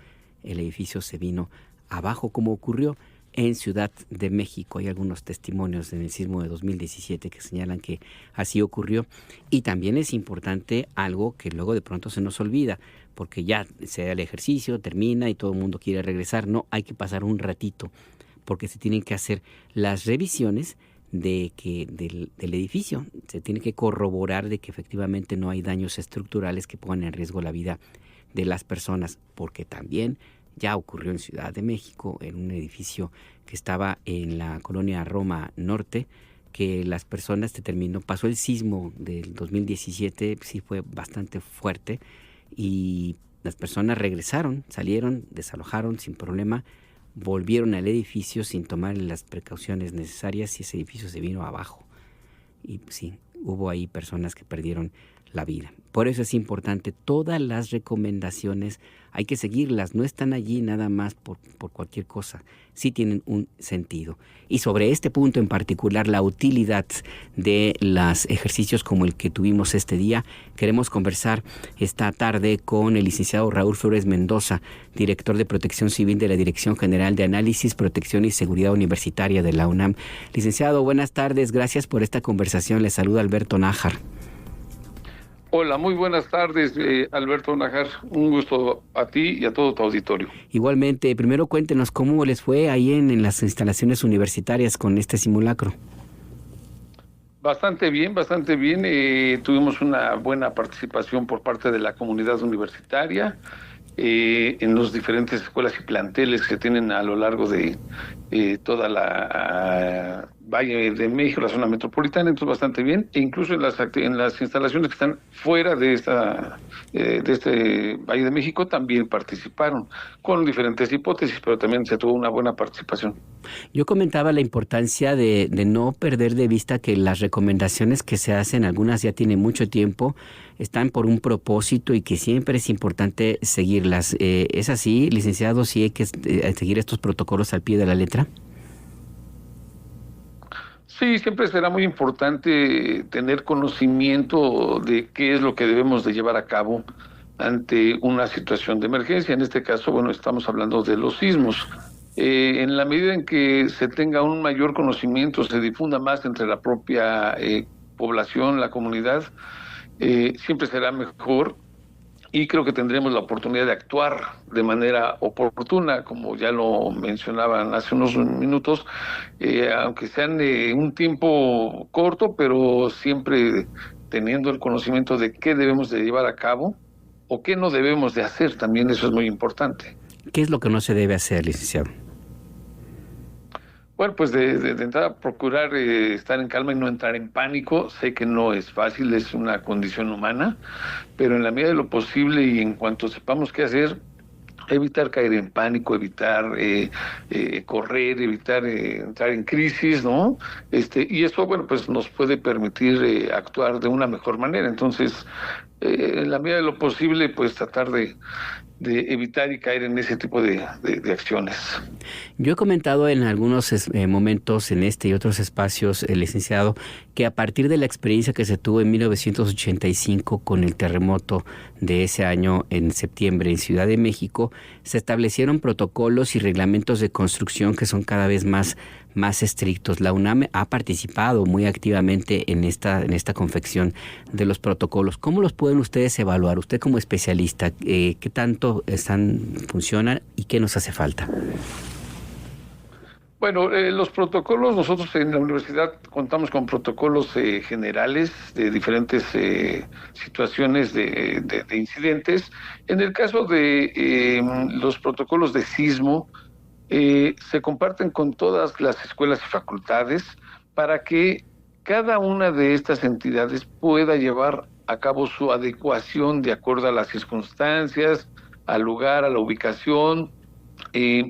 el edificio se vino abajo, como ocurrió en Ciudad de México. Hay algunos testimonios en el sismo de 2017 que señalan que así ocurrió. Y también es importante algo que luego de pronto se nos olvida, porque ya se da el ejercicio, termina y todo el mundo quiere regresar. No, hay que pasar un ratito, porque se tienen que hacer las revisiones del edificio. Se tiene que corroborar de que efectivamente no hay daños estructurales que pongan en riesgo la vida de las personas, porque también ya ocurrió en Ciudad de México, en un edificio que estaba en la colonia Roma Norte, que las personas pasó el sismo del 2017, sí fue bastante fuerte, y las personas regresaron, salieron, desalojaron sin problema, volvieron al edificio sin tomar las precauciones necesarias y ese edificio se vino abajo. Y sí, hubo ahí personas que perdieron la vida. Por eso es importante, todas las recomendaciones hay que seguirlas, no están allí nada más por cualquier cosa, sí tienen un sentido. Y sobre este punto en particular, la utilidad de los ejercicios como el que tuvimos este día, queremos conversar esta tarde con el licenciado Raúl Flores Mendoza, director de Protección Civil de la Dirección General de Análisis, Protección y Seguridad Universitaria de la UNAM. Licenciado, buenas tardes, gracias por esta conversación, le saluda Alberto Nájar. Hola, muy buenas tardes, Alberto Nájar. Un gusto a ti y a todo tu auditorio. Igualmente, primero cuéntenos cómo les fue ahí en las instalaciones universitarias con este simulacro. Bastante bien. Tuvimos una buena participación por parte de la comunidad universitaria en las diferentes escuelas y planteles que tienen a lo largo de toda Valle de México, la zona metropolitana, entonces bastante bien, e incluso en las instalaciones que están fuera de este Valle de México también participaron, con diferentes hipótesis, pero también se tuvo una buena participación. Yo comentaba la importancia de no perder de vista que las recomendaciones que se hacen, algunas ya tienen mucho tiempo, están por un propósito y que siempre es importante seguirlas. ¿Es así, licenciado? ¿Sí hay que seguir estos protocolos al pie de la letra? Sí, siempre será muy importante tener conocimiento de qué es lo que debemos de llevar a cabo ante una situación de emergencia. En este caso, bueno, estamos hablando de los sismos. En la medida en que se tenga un mayor conocimiento, se difunda más entre la propia población, la comunidad, siempre será mejor. Y creo que tendremos la oportunidad de actuar de manera oportuna, como ya lo mencionaban hace unos minutos, aunque sean un tiempo corto, pero siempre teniendo el conocimiento de qué debemos de llevar a cabo o qué no debemos de hacer, también eso es muy importante. ¿Qué es lo que no se debe hacer, licenciado? Bueno, pues de entrada procurar estar en calma y no entrar en pánico. Sé que no es fácil, es una condición humana, pero en la medida de lo posible y en cuanto sepamos qué hacer, evitar caer en pánico, evitar correr, evitar entrar en crisis, ¿no? Y eso, bueno, pues nos puede permitir actuar de una mejor manera. Entonces, en la medida de lo posible, pues tratar de evitar y caer en ese tipo de acciones. Yo he comentado en algunos momentos en este y otros espacios, licenciado, que a partir de la experiencia que se tuvo en 1985 con el terremoto de ese año en septiembre en Ciudad de México, se establecieron protocolos y reglamentos de construcción que son cada vez más estrictos. La UNAM ha participado muy activamente en esta confección de los protocolos. ¿Cómo los pueden ustedes evaluar? Usted como especialista, ¿qué tanto funcionan y qué nos hace falta? Bueno, los protocolos, nosotros en la universidad contamos con protocolos generales de diferentes situaciones de incidentes. En el caso de los protocolos de sismo, se comparten con todas las escuelas y facultades para que cada una de estas entidades pueda llevar a cabo su adecuación de acuerdo a las circunstancias, al lugar, a la ubicación,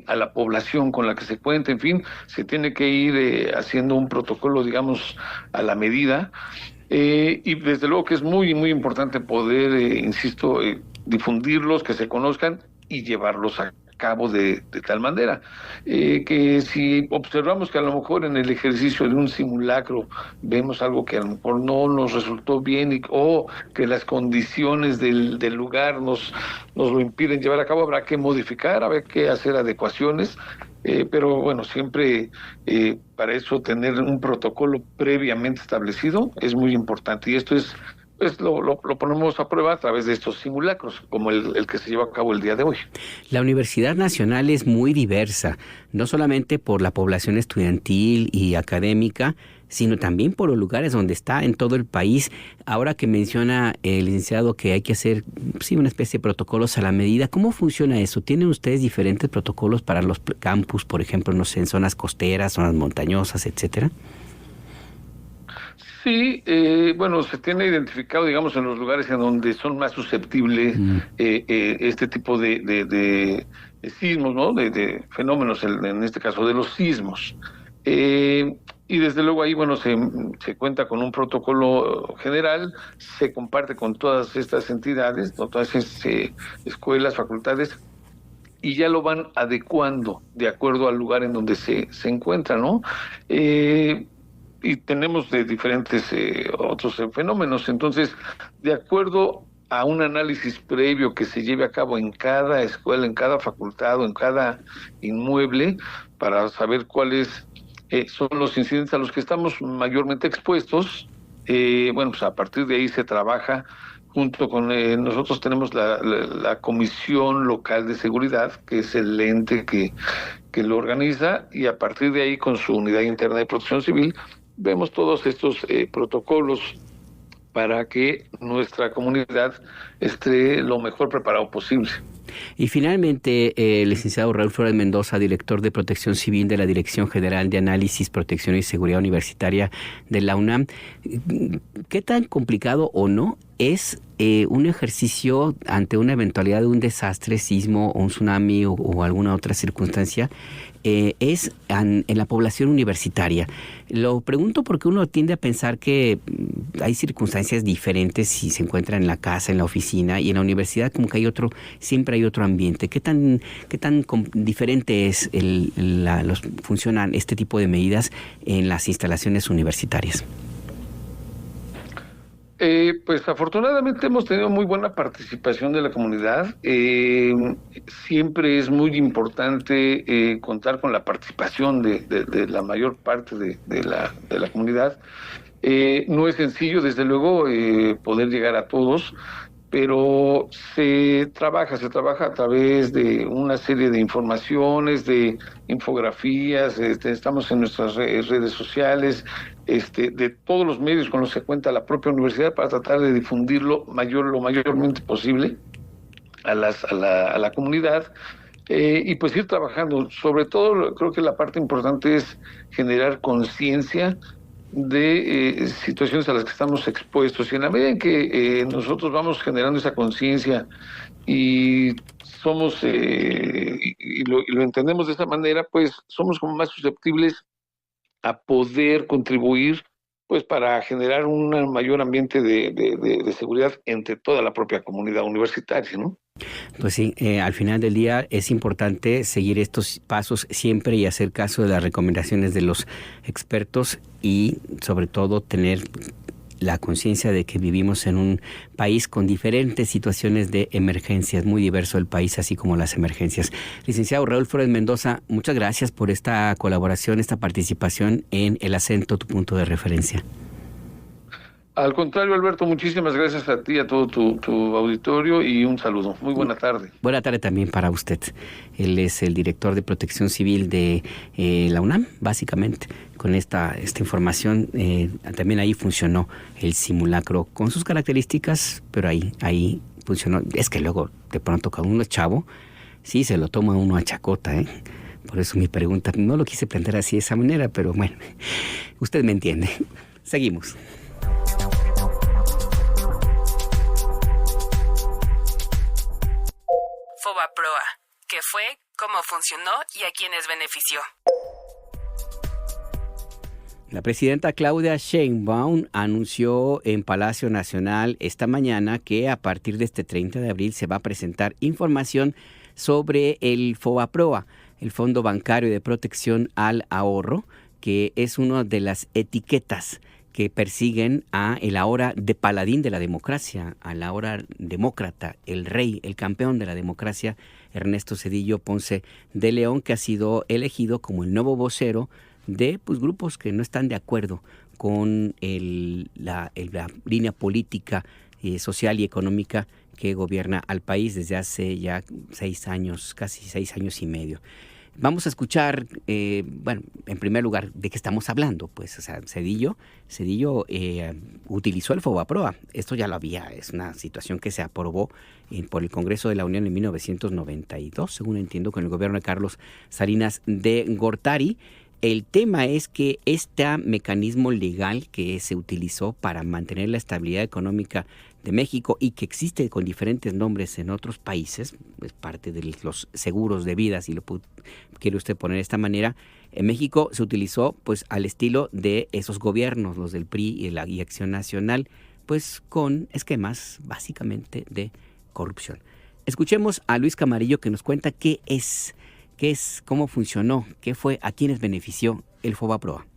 a la población con la que se cuenta. En fin, se tiene que ir haciendo un protocolo, digamos, a la medida, y desde luego que es muy, muy importante poder, insisto, difundirlos, que se conozcan y llevarlos a cabo de tal manera que si observamos que a lo mejor en el ejercicio de un simulacro vemos algo que a lo mejor no nos resultó bien o que las condiciones del lugar nos lo impiden llevar a cabo, habrá que modificar, habrá que hacer adecuaciones, pero bueno, siempre para eso tener un protocolo previamente establecido es muy importante, y esto es pues lo ponemos a prueba a través de estos simulacros, como el que se lleva a cabo el día de hoy. La Universidad Nacional es muy diversa, no solamente por la población estudiantil y académica, sino también por los lugares donde está en todo el país. Ahora que menciona el licenciado que hay que hacer una especie de protocolos a la medida, ¿cómo funciona eso? ¿Tienen ustedes diferentes protocolos para los campus, por ejemplo, no sé, en zonas costeras, zonas montañosas, etcétera? Sí, bueno, se tiene identificado, digamos, en los lugares en donde son más susceptibles este tipo de sismos, ¿no? De fenómenos, en este caso de los sismos. Y desde luego ahí, bueno, se cuenta con un protocolo general, se comparte con todas estas entidades, ¿no? Todas estas escuelas, facultades, y ya lo van adecuando de acuerdo al lugar en donde se encuentra, ¿no? Y tenemos de diferentes otros fenómenos. Entonces, de acuerdo a un análisis previo que se lleve a cabo en cada escuela, en cada facultad o en cada inmueble, para saber cuáles son los incidentes a los que estamos mayormente expuestos, bueno, pues a partir de ahí se trabaja junto con nosotros tenemos la Comisión Local de Seguridad, que es el ente que lo organiza, y a partir de ahí con su Unidad Interna de Protección Civil vemos todos estos protocolos para que nuestra comunidad esté lo mejor preparado posible. Y finalmente, el licenciado Raúl Flores Mendoza, director de Protección Civil de la Dirección General de Análisis, Protección y Seguridad Universitaria de la UNAM, ¿qué tan complicado o no es un ejercicio ante una eventualidad de un desastre, sismo o un tsunami o alguna otra circunstancia? Es en la población universitaria. Lo pregunto porque uno tiende a pensar que hay circunstancias diferentes si se encuentra en la casa, en la oficina, y en la universidad como que siempre hay otro ambiente. ¿Qué tan diferente es funcionan este tipo de medidas en las instalaciones universitarias? Pues afortunadamente hemos tenido muy buena participación de la comunidad. Siempre es muy importante contar con la participación de la mayor parte de la comunidad. No es sencillo, desde luego, poder llegar a todos, pero se trabaja a través de una serie de informaciones, de infografías, estamos en nuestras redes sociales, de todos los medios con los que cuenta la propia universidad para tratar de difundirlo lo mayormente posible a la comunidad, y pues ir trabajando. Sobre todo, creo que la parte importante es generar conciencia de situaciones a las que estamos expuestos, y en la medida en que nosotros vamos generando esa conciencia y somos y lo entendemos de esa manera, pues somos como más susceptibles a poder contribuir pues para generar un mayor ambiente de seguridad entre toda la propia comunidad universitaria, ¿no? Pues sí, al final del día es importante seguir estos pasos siempre y hacer caso de las recomendaciones de los expertos, y sobre todo tener la conciencia de que vivimos en un país con diferentes situaciones de emergencias, muy diverso el país, así como las emergencias. Licenciado Raúl Flores Mendoza, muchas gracias por esta colaboración, esta participación en El Acento, tu punto de referencia. Al contrario, Alberto, muchísimas gracias a ti y a todo tu auditorio, y un saludo. Muy buena tarde. Buena tarde también para usted. Él es el director de Protección Civil de la UNAM, básicamente. Con esta información, también ahí funcionó el simulacro con sus características, pero ahí funcionó. Es que luego, de pronto, cuando uno es chavo, sí se lo toma uno a chacota, ¿eh? Por eso mi pregunta, no lo quise plantear así de esa manera, pero bueno, usted me entiende. Seguimos. FOBAPROA, ¿qué fue, cómo funcionó y a quiénes benefició? La presidenta Claudia Sheinbaum anunció en Palacio Nacional esta mañana que a partir de este 30 de abril se va a presentar información sobre el FOBAPROA, el Fondo Bancario de Protección al Ahorro, que es una de las etiquetas que persiguen a el ahora de paladín de la democracia, al ahora demócrata, el rey, el campeón de la democracia, Ernesto Zedillo Ponce de León, que ha sido elegido como el nuevo vocero de grupos que no están de acuerdo con la línea política, social y económica que gobierna al país desde hace ya 6 años, casi 6 años y medio. Vamos a escuchar, en primer lugar, ¿de qué estamos hablando? Pues, o sea, Zedillo utilizó el FOBAPROA. Esto ya lo había, es una situación que se aprobó por el Congreso de la Unión en 1992, según entiendo, con el gobierno de Carlos Salinas de Gortari. El tema es que este mecanismo legal que se utilizó para mantener la estabilidad económica de México y que existe con diferentes nombres en otros países, es parte de los seguros de vida, si lo quiere usted poner de esta manera, en México se utilizó pues al estilo de esos gobiernos, los del PRI y Acción Nacional, pues con esquemas básicamente de corrupción. Escuchemos a Luis Camarillo, que nos cuenta qué es, cómo funcionó, qué fue, a quiénes benefició el FOBAPROA.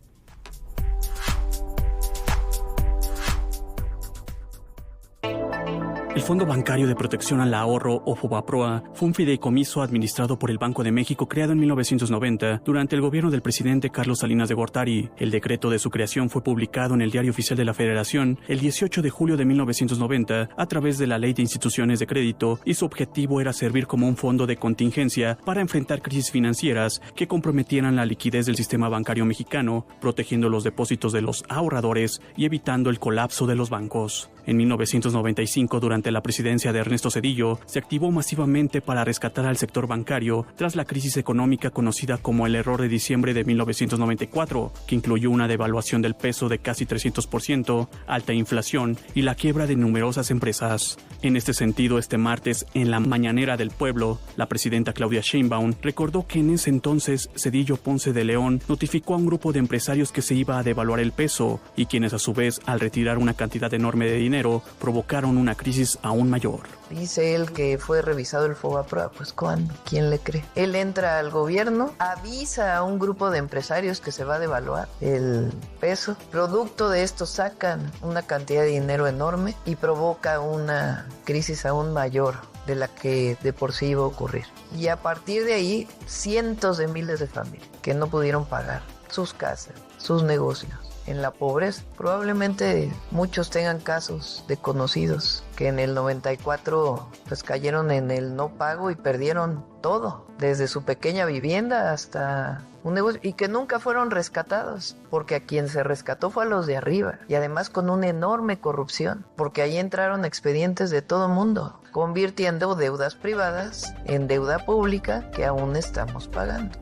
El Fondo Bancario de Protección al Ahorro, o FOBAPROA, fue un fideicomiso administrado por el Banco de México creado en 1990 durante el gobierno del presidente Carlos Salinas de Gortari. El decreto de su creación fue publicado en el Diario Oficial de la Federación el 18 de julio de 1990 a través de la Ley de Instituciones de Crédito, y su objetivo era servir como un fondo de contingencia para enfrentar crisis financieras que comprometieran la liquidez del sistema bancario mexicano, protegiendo los depósitos de los ahorradores y evitando el colapso de los bancos. En 1995, durante la presidencia de Ernesto Zedillo, se activó masivamente para rescatar al sector bancario tras la crisis económica conocida como el error de diciembre de 1994, que incluyó una devaluación del peso de casi 300%, alta inflación y la quiebra de numerosas empresas. En este sentido, este martes, en la Mañanera del Pueblo, la presidenta Claudia Sheinbaum recordó que en ese entonces Zedillo Ponce de León notificó a un grupo de empresarios que se iba a devaluar el peso, y quienes a su vez, al retirar una cantidad enorme de dinero, provocaron una crisis aún mayor. Dice él que fue revisado el FOBAPROA. Pues ¿cuándo? ¿Quién le cree? Él entra al gobierno, avisa a un grupo de empresarios que se va a devaluar el peso. Producto de esto sacan una cantidad de dinero enorme y provoca una crisis aún mayor de la que de por sí iba a ocurrir. Y a partir de ahí, cientos de miles de familias que no pudieron pagar sus casas, sus negocios, en la pobreza. Probablemente muchos tengan casos de conocidos que en el 94 pues cayeron en el no pago y perdieron todo, desde su pequeña vivienda hasta un negocio, y que nunca fueron rescatados, porque a quien se rescató fue a los de arriba, y además con una enorme corrupción, porque ahí entraron expedientes de todo mundo, convirtiendo deudas privadas en deuda pública que aún estamos pagando.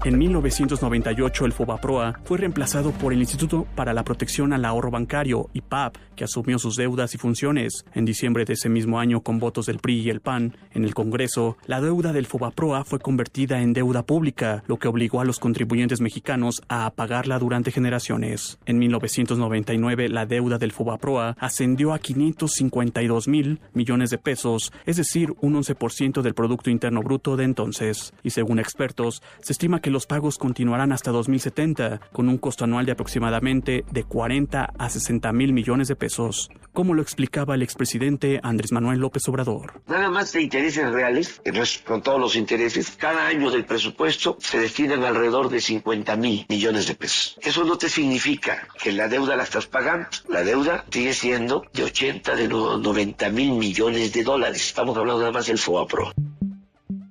En 1998, el FOBAPROA fue reemplazado por el Instituto para la Protección al Ahorro Bancario, IPAB, que asumió sus deudas y funciones. En diciembre de ese mismo año, con votos del PRI y el PAN, en el Congreso, la deuda del FOBAPROA fue convertida en deuda pública, lo que obligó a los contribuyentes mexicanos a pagarla durante generaciones. En 1999, la deuda del FOBAPROA ascendió a 552,000 millones de pesos, es decir, un 11% del Producto Interno Bruto de entonces. Y según expertos, se estima que los pagos continuarán hasta 2070, con un costo anual de aproximadamente de 40 a 60,000 millones de pesos, como lo explicaba el expresidente Andrés Manuel López Obrador. Nada más de intereses reales, con todos los intereses, cada año del presupuesto se destinan alrededor de 50,000 millones de pesos. Eso no te significa que la deuda la estás pagando. La deuda sigue siendo de 80, de 90,000 millones de dólares. Estamos hablando nada más del FOBAPROA.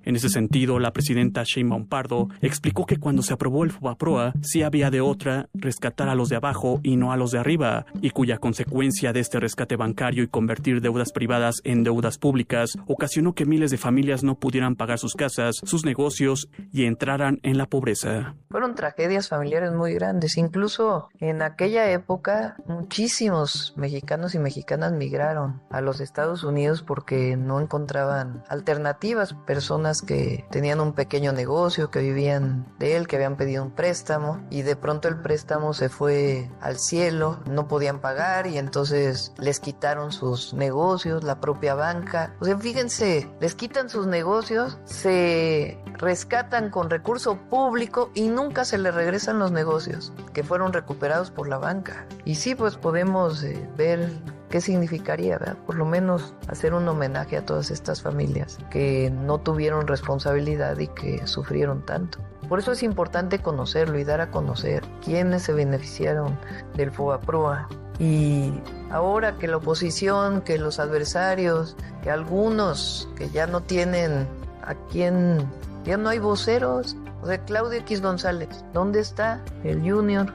En ese sentido, la presidenta Sheinbaum Pardo explicó que cuando se aprobó el FOBAPROA, sí había de otra rescatar a los de abajo y no a los de arriba, y cuya consecuencia de este rescate bancario y convertir deudas privadas en deudas públicas ocasionó que miles de familias no pudieran pagar sus casas, sus negocios y entraran en la pobreza. Fueron tragedias familiares muy grandes. Incluso en aquella época, muchísimos mexicanos y mexicanas migraron a los Estados Unidos porque no encontraban alternativas. Personas que tenían un pequeño negocio, que vivían de él, que habían pedido un préstamo, y de pronto el préstamo se fue al cielo, no podían pagar, y entonces les quitaron sus negocios, la propia banca. O sea, fíjense, les quitan sus negocios, se rescatan con recurso público y nunca se les regresan los negocios que fueron recuperados por la banca. Y sí, pues podemos ver qué significaría, ¿verdad? Por lo menos hacer un homenaje a todas estas familias que no tuvieron responsabilidad y que sufrieron tanto. Por eso es importante conocerlo y dar a conocer quiénes se beneficiaron del FOBAPROA. Y ahora que la oposición, que los adversarios, que algunos que ya no tienen a quién, ya no hay voceros. O sea, Claudio X González, ¿dónde está el Junior?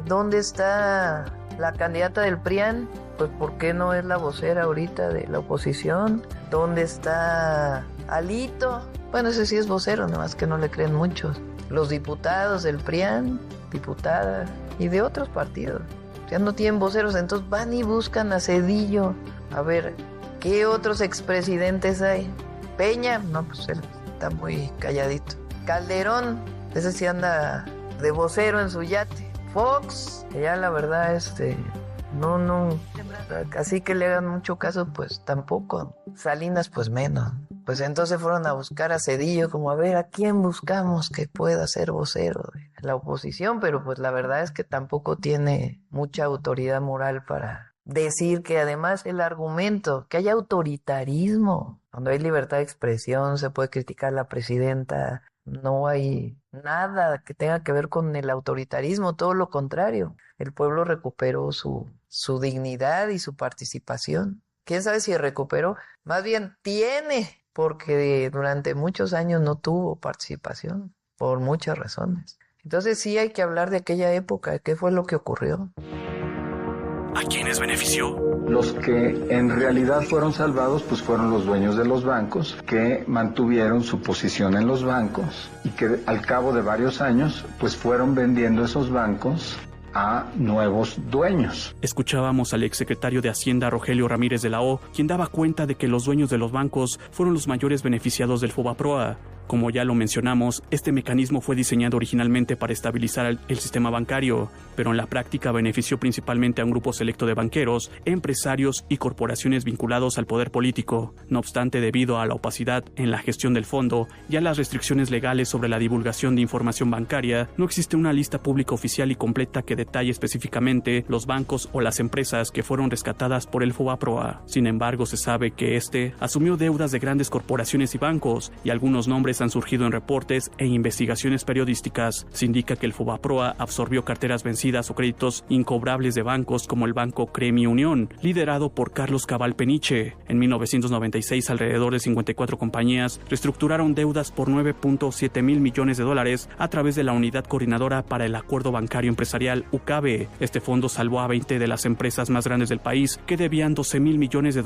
¿Dónde está la candidata del PRIAN? Pues ¿por qué no es la vocera ahorita de la oposición? ¿Dónde está Alito? Bueno, ese sí es vocero, nada más que no le creen muchos. Los diputados del PRIAN, diputadas y de otros partidos, ya no tienen voceros, entonces van y buscan a Zedillo. A ver, ¿qué otros expresidentes hay? Peña, no, pues él está muy calladito. Calderón, ese sí anda de vocero en su yate. Fox, que ya la verdad, no, así que le hagan mucho caso, pues tampoco. Salinas, pues menos. Pues entonces fueron a buscar a Zedillo, como a ver, ¿a quién buscamos que pueda ser vocero de la oposición? Pero pues la verdad es que tampoco tiene mucha autoridad moral para decir que además el argumento que hay autoritarismo, cuando hay libertad de expresión, se puede criticar a la presidenta, no hay nada que tenga que ver con el autoritarismo, todo lo contrario. El pueblo recuperó su dignidad y su participación. ¿Quién sabe si recuperó? Más bien tiene, porque durante muchos años no tuvo participación, por muchas razones. Entonces sí hay que hablar de aquella época, qué fue lo que ocurrió. ¿A quiénes benefició? Los que en realidad fueron salvados pues fueron los dueños de los bancos, que mantuvieron su posición en los bancos y que al cabo de varios años pues fueron vendiendo esos bancos a nuevos dueños. Escuchábamos al exsecretario de Hacienda, Rogelio Ramírez de la O, quien daba cuenta de que los dueños de los bancos fueron los mayores beneficiados del FOBAPROA. Como ya lo mencionamos, este mecanismo fue diseñado originalmente para estabilizar el sistema bancario, pero en la práctica benefició principalmente a un grupo selecto de banqueros, empresarios y corporaciones vinculados al poder político. No obstante, debido a la opacidad en la gestión del fondo y a las restricciones legales sobre la divulgación de información bancaria, no existe una lista pública oficial y completa que detalle específicamente los bancos o las empresas que fueron rescatadas por el FOBAPROA. Sin embargo, se sabe que este asumió deudas de grandes corporaciones y bancos, y algunos nombres han surgido en reportes e investigaciones periodísticas. Se indica que el FOBAPROA absorbió carteras vencidas o créditos incobrables de bancos como el Banco Cremi Unión, liderado por Carlos Cabal Peniche. En 1996, alrededor de 54 compañías reestructuraron deudas por $9.7 mil millones a través de la Unidad Coordinadora para el Acuerdo Bancario Empresarial, UCABE. Este fondo salvó a 20 de las empresas más grandes del país que debían $12 mil millones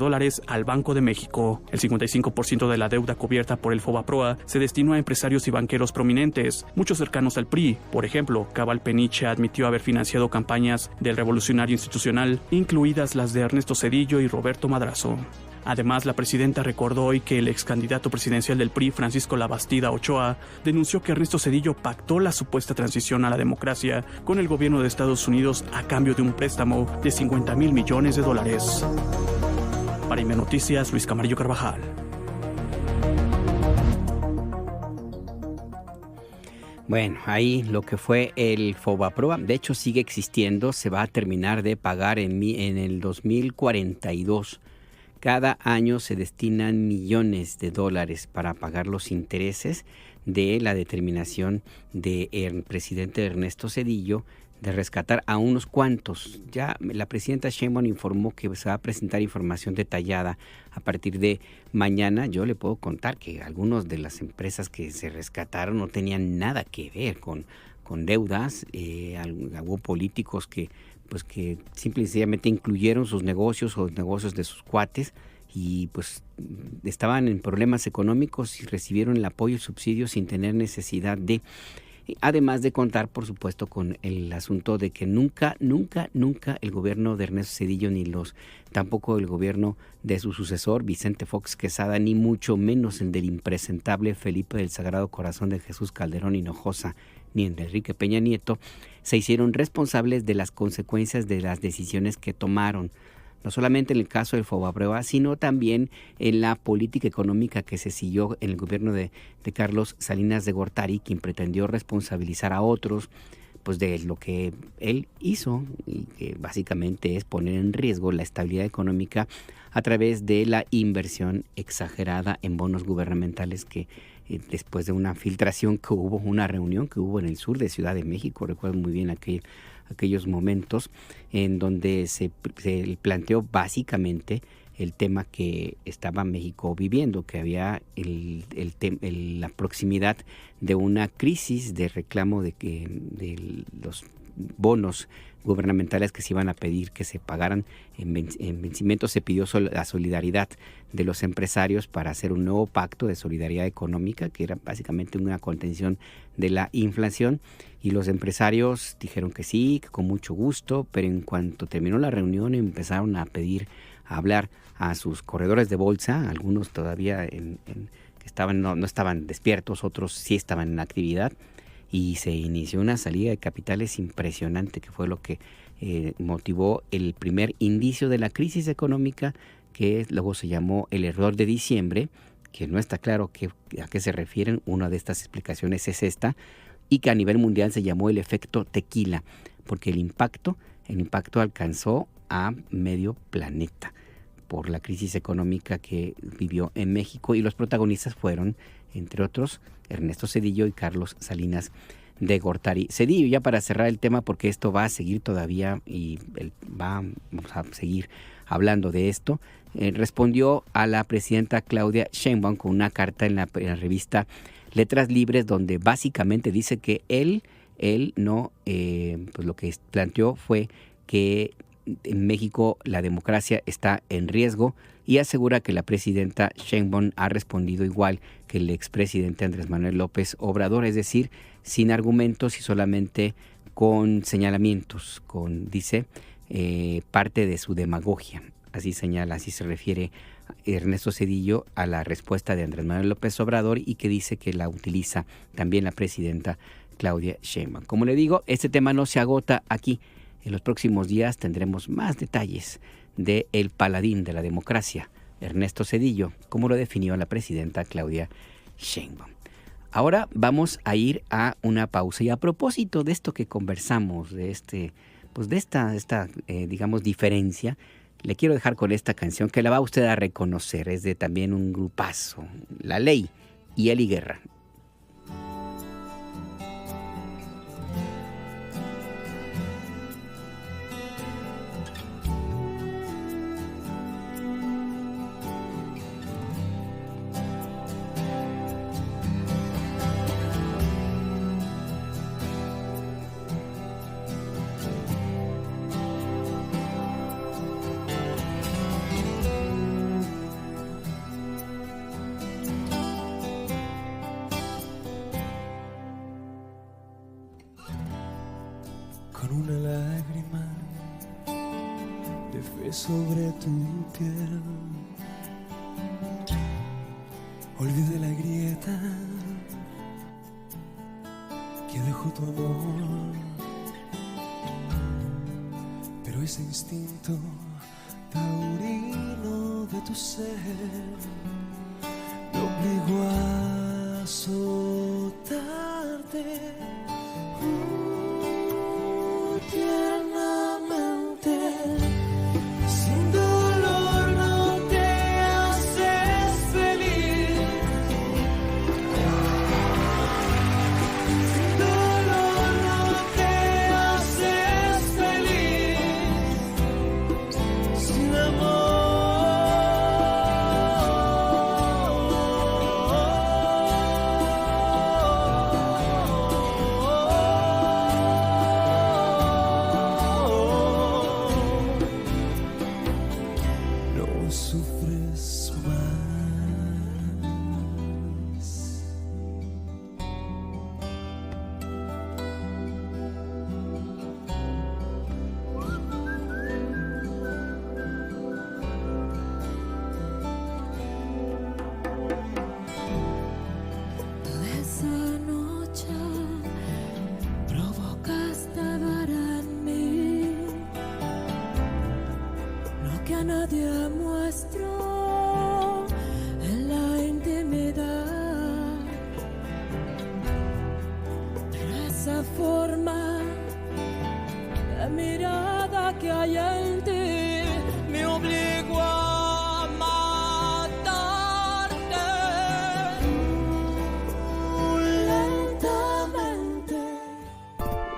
al Banco de México. El 55% de la deuda cubierta por el FOBAPROA se destinó a empresarios y banqueros prominentes, muchos cercanos al PRI. Por ejemplo, Cabal Peniche admitió haber financiado campañas del Revolucionario Institucional, incluidas las de Ernesto Zedillo y Roberto Madrazo. Además, la presidenta recordó hoy que el ex candidato presidencial del PRI, Francisco Labastida Ochoa, denunció que Ernesto Zedillo pactó la supuesta transición a la democracia con el gobierno de Estados Unidos a cambio de un préstamo de $50 mil millones. Para IME Noticias, Luis Camarillo Carvajal. Bueno, ahí lo que fue el FOBAPROA, de hecho sigue existiendo, se va a terminar de pagar en el 2042. Cada año se destinan millones de dólares para pagar los intereses de la determinación del presidente Ernesto Zedillo de rescatar a unos cuantos. Ya la presidenta Sheinbaum informó que se va a presentar información detallada a partir de mañana. Yo le puedo contar que algunas de las empresas que se rescataron no tenían nada que ver con deudas. Hubo políticos que simple y sencillamente incluyeron sus negocios o negocios de sus cuates y pues estaban en problemas económicos y recibieron el apoyo y subsidio sin tener necesidad de... Además de contar, por supuesto, con el asunto de que nunca el gobierno de Ernesto Zedillo tampoco el gobierno de su sucesor, Vicente Fox Quesada, ni mucho menos el del impresentable Felipe del Sagrado Corazón de Jesús Calderón Hinojosa, ni el de Enrique Peña Nieto, se hicieron responsables de las consecuencias de las decisiones que tomaron. No solamente en el caso del FOBAPROA, sino también en la política económica que se siguió en el gobierno de Carlos Salinas de Gortari, quien pretendió responsabilizar a otros pues de lo que él hizo, y que básicamente es poner en riesgo la estabilidad económica a través de la inversión exagerada en bonos gubernamentales que después de una filtración que hubo, una reunión que hubo en el sur de Ciudad de México, recuerdo muy bien aquellos momentos en donde se planteó básicamente el tema que estaba México viviendo, que había la proximidad de una crisis de reclamo de los bonos gubernamentales que se iban a pedir que se pagaran en vencimiento. Se pidió la solidaridad de los empresarios para hacer un nuevo pacto de solidaridad económica, que era básicamente una contención de la inflación, y los empresarios dijeron que sí, que con mucho gusto, pero en cuanto terminó la reunión empezaron a hablar a sus corredores de bolsa, algunos todavía que no estaban despiertos, otros sí estaban en actividad, y se inició una salida de capitales impresionante, que fue lo que motivó el primer indicio de la crisis económica, que luego se llamó el error de diciembre, que no está claro a qué se refieren. Una de estas explicaciones es esta, y que a nivel mundial se llamó el efecto tequila, porque el impacto alcanzó a medio planeta por la crisis económica que vivió en México, y los protagonistas fueron, entre otros, Ernesto Zedillo y Carlos Salinas de Gortari. Zedillo, ya para cerrar el tema, porque esto va a seguir todavía y vamos a seguir hablando de esto, respondió a la presidenta Claudia Sheinbaum con una carta en la revista Letras Libres, donde básicamente dice que él no, pues lo que planteó fue que en México la democracia está en riesgo, y asegura que la presidenta Sheinbaum ha respondido igual que el expresidente Andrés Manuel López Obrador, es decir, sin argumentos y solamente con señalamientos, dice, parte de su demagogia. Así señala, así se refiere Ernesto Zedillo a la respuesta de Andrés Manuel López Obrador, y que dice que la utiliza también la presidenta Claudia Sheinbaum. Como le digo, este tema no se agota aquí. En los próximos días tendremos más detalles de el paladín de la democracia, Ernesto Zedillo, como lo definió la presidenta Claudia Sheinbaum. Ahora vamos a ir a una pausa, y a propósito de esto que conversamos, de esta digamos, diferencia, le quiero dejar con esta canción que la va usted a reconocer. Es de también un grupazo, La Ley y Eli Guerra. Sobre tu piel, olvidé la grieta que dejó tu amor, pero ese instinto taurino de tu ser me obligó a soltarte tiernamente.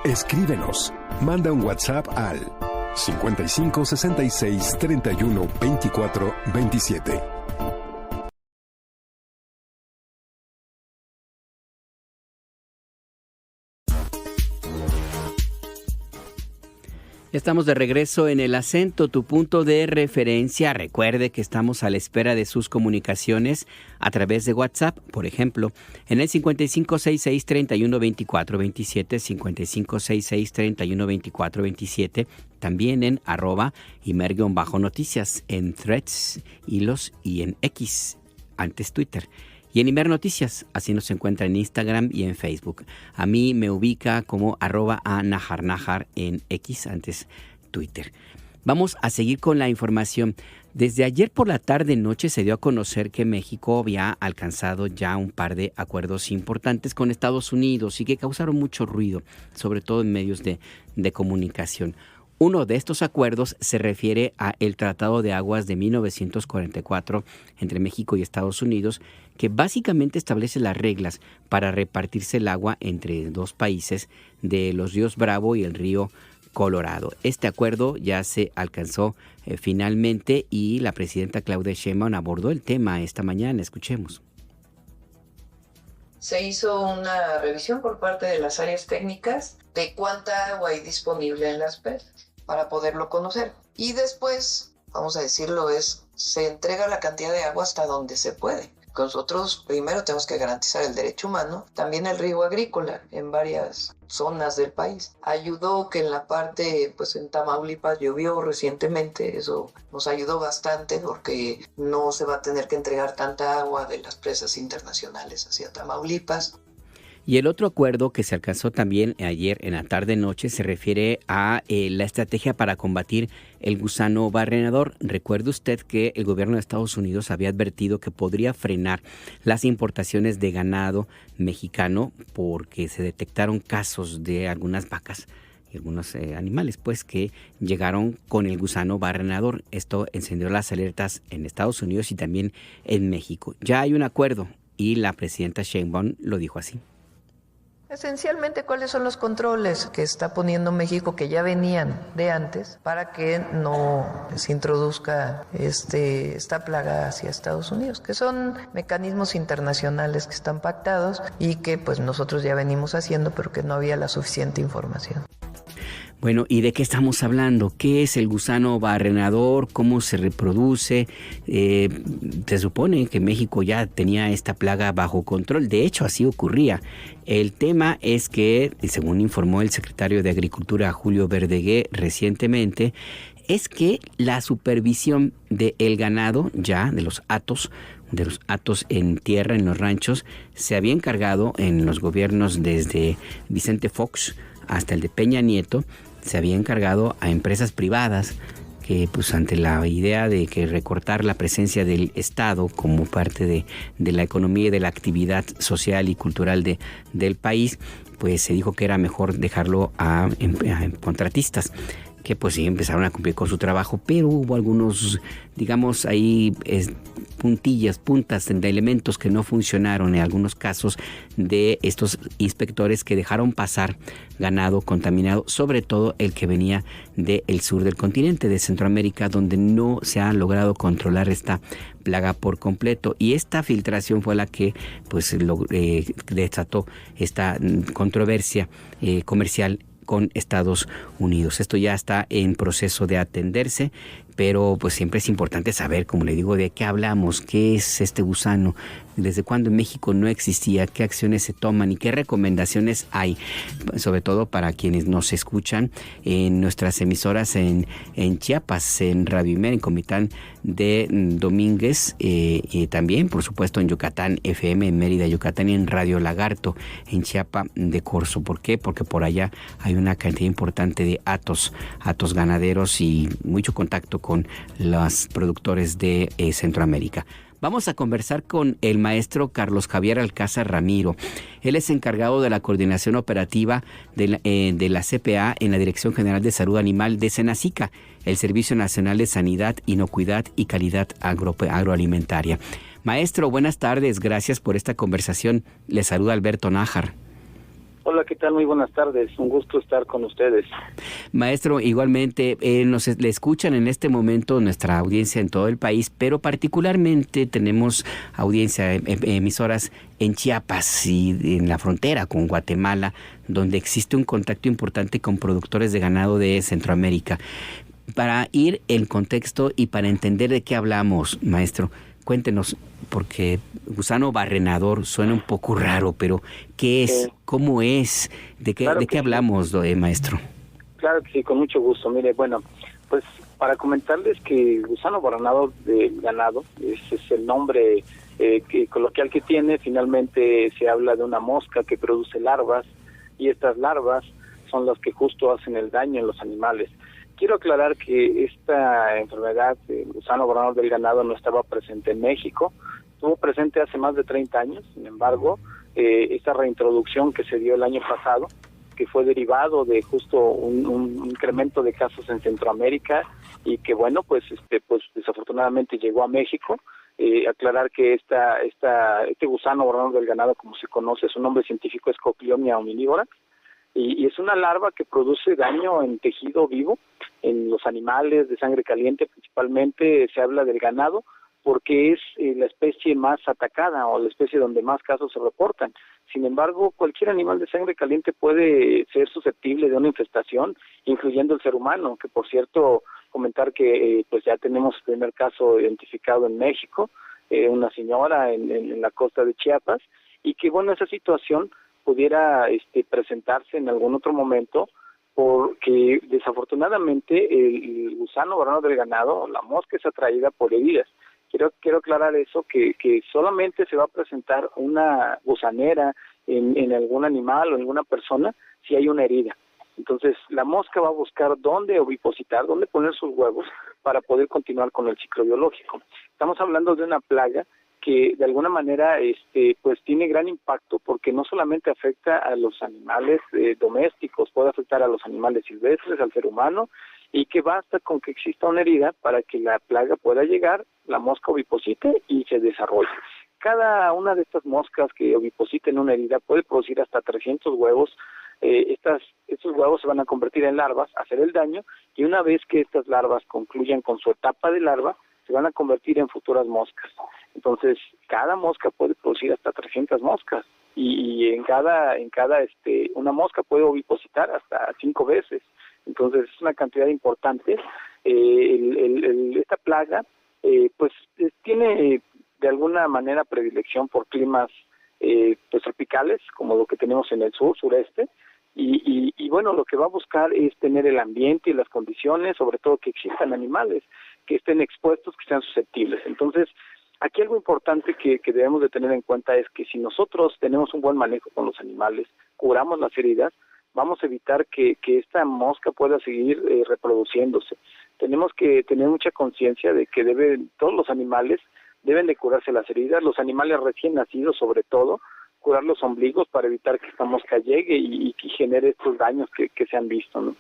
Escríbenos, manda un WhatsApp al 55 66 31 24 27. Estamos de regreso en El Acento, tu punto de referencia. Recuerde que estamos a la espera de sus comunicaciones a través de WhatsApp, por ejemplo, en el 5566-312427, 5566-312427, también en @Imer_noticias, en Threads, Hilos y en X, antes Twitter. Y en Imer Noticias, así nos encuentra en Instagram y en Facebook. A mí me ubica como @anaharnahar en X, antes Twitter. Vamos a seguir con la información. Desde ayer por la tarde-noche se dio a conocer que México había alcanzado ya un par de acuerdos importantes con Estados Unidos y que causaron mucho ruido, sobre todo en medios de comunicación. Uno de estos acuerdos se refiere a el Tratado de Aguas de 1944 entre México y Estados Unidos, que básicamente establece las reglas para repartirse el agua entre dos países de los ríos Bravo y el río Colorado. Este acuerdo ya se alcanzó finalmente y la presidenta Claudia Sheinbaum abordó el tema esta mañana. Escuchemos. Se hizo una revisión por parte de las áreas técnicas de cuánta agua hay disponible en las presas para poderlo conocer. Y después, vamos a decirlo, se entrega la cantidad de agua hasta donde se puede. Nosotros primero tenemos que garantizar el derecho humano, también el riego agrícola en varias zonas del país. Ayudó que en la parte, pues en Tamaulipas llovió recientemente, eso nos ayudó bastante porque no se va a tener que entregar tanta agua de las presas internacionales hacia Tamaulipas. Y el otro acuerdo que se alcanzó también ayer en la tarde-noche se refiere a la estrategia para combatir el gusano barrenador. Recuerde usted que el gobierno de Estados Unidos había advertido que podría frenar las importaciones de ganado mexicano porque se detectaron casos de algunas vacas y algunos animales pues que llegaron con el gusano barrenador. Esto encendió las alertas en Estados Unidos y también en México. Ya hay un acuerdo y la presidenta Sheinbaum lo dijo así. Esencialmente, ¿cuáles son los controles que está poniendo México que ya venían de antes para que no se introduzca esta plaga hacia Estados Unidos? Que son mecanismos internacionales que están pactados y que pues nosotros ya venimos haciendo, pero que no había la suficiente información. Bueno, ¿y de qué estamos hablando? ¿Qué es el gusano barrenador? ¿Cómo se reproduce? Se supone que México ya tenía esta plaga bajo control. De hecho, así ocurría. El tema es que, según informó el secretario de Agricultura, Julio Verdeguer, recientemente, es que la supervisión del ganado, ya de los hatos en tierra, en los ranchos, se había encargado en los gobiernos desde Vicente Fox hasta el de Peña Nieto, se había encargado a empresas privadas que pues ante la idea de que recortar la presencia del Estado como parte de la economía y de la actividad social y cultural del país, pues se dijo que era mejor dejarlo a contratistas que pues sí empezaron a cumplir con su trabajo, pero hubo algunos, digamos, ahí puntas de elementos que no funcionaron en algunos casos de estos inspectores que dejaron pasar ganado contaminado, sobre todo el que venía del sur del continente, de Centroamérica, donde no se ha logrado controlar esta plaga por completo. Y esta filtración fue la que pues desató esta controversia comercial con Estados Unidos. Esto ya está en proceso de atenderse, pero pues siempre es importante saber, como le digo, de qué hablamos, qué es este gusano, desde cuándo en México no existía, qué acciones se toman y qué recomendaciones hay, sobre todo para quienes nos escuchan en nuestras emisoras en Chiapas, en Radio Imer, en Comitán de Domínguez, y también, por supuesto, en Yucatán FM, en Mérida, Yucatán, y en Radio Lagarto, en Chiapa de Corzo. ¿Por qué? Porque por allá hay una cantidad importante de hatos ganaderos y mucho contacto con los productores de Centroamérica. Vamos a conversar con el maestro Carlos Javier Alcázar Ramiro. Él es encargado de la coordinación operativa de la CPA en la Dirección General de Salud Animal de Senacica, el Servicio Nacional de Sanidad, Inocuidad y Calidad Agroalimentaria. Maestro, buenas tardes. Gracias por esta conversación. Le saluda Alberto Nájar. Hola, ¿qué tal? Muy buenas tardes. Un gusto estar con ustedes. Maestro, igualmente le escuchan en este momento nuestra audiencia en todo el país, pero particularmente tenemos audiencia, emisoras en Chiapas y en la frontera con Guatemala, donde existe un contacto importante con productores de ganado de Centroamérica. Para ir en contexto y para entender de qué hablamos, maestro, cuéntenos, porque gusano barrenador suena un poco raro, pero ¿qué es? ¿Cómo es? ¿De qué hablamos, maestro? Claro que sí, con mucho gusto. Mire, bueno, pues para comentarles que el gusano barrenador del ganado, ese es el nombre coloquial que tiene. Finalmente se habla de una mosca que produce larvas, y estas larvas son las que justo hacen el daño en los animales. Quiero aclarar que esta enfermedad, el gusano barrenador del ganado, no estaba presente en México. Estuvo presente hace más de 30 años, sin embargo, esta reintroducción que se dio el año pasado que fue derivado de justo un incremento de casos en Centroamérica y que pues desafortunadamente llegó a México. Aclarar que este gusano borrador del ganado, como se conoce, su nombre científico es Cochleomia omnivora, y es una larva que produce daño en tejido vivo, en los animales de sangre caliente principalmente. Se habla del ganado porque es la especie más atacada o la especie donde más casos se reportan. Sin embargo, cualquier animal de sangre caliente puede ser susceptible de una infestación, incluyendo el ser humano, que por cierto, comentar que pues ya tenemos el primer caso identificado en México, una señora en la costa de Chiapas, y que esa situación pudiera presentarse en algún otro momento, porque desafortunadamente el gusano borrano del ganado, la mosca, es atraída por heridas. Quiero aclarar eso, que solamente se va a presentar una gusanera en algún animal o en alguna persona si hay una herida. Entonces, la mosca va a buscar dónde ovipositar, dónde poner sus huevos para poder continuar con el ciclo biológico. Estamos hablando de una plaga que de alguna manera pues tiene gran impacto, porque no solamente afecta a los animales domésticos, puede afectar a los animales silvestres, al ser humano, y que basta con que exista una herida para que la plaga pueda llegar, la mosca oviposite y se desarrolle. Cada una de estas moscas que ovipositen una herida puede producir hasta 300 huevos. Estos huevos se van a convertir en larvas, hacer el daño, y una vez que estas larvas concluyan con su etapa de larva, se van a convertir en futuras moscas. Entonces, cada mosca puede producir hasta 300 moscas, y en cada una mosca puede ovipositar hasta 5 veces. Entonces, es una cantidad importante. Esta plaga pues tiene de alguna manera predilección por climas pues tropicales, como lo que tenemos en el sureste, y bueno, lo que va a buscar es tener el ambiente y las condiciones, sobre todo que existan animales que estén expuestos, que sean susceptibles. Entonces, aquí algo importante que debemos de tener en cuenta es que si nosotros tenemos un buen manejo con los animales, curamos las heridas, vamos a evitar que esta mosca pueda seguir reproduciéndose. Tenemos que tener mucha conciencia de que todos los animales deben de curarse las heridas, los animales recién nacidos sobre todo, curar los ombligos para evitar que esta mosca llegue y genere estos daños que se han visto, ¿no?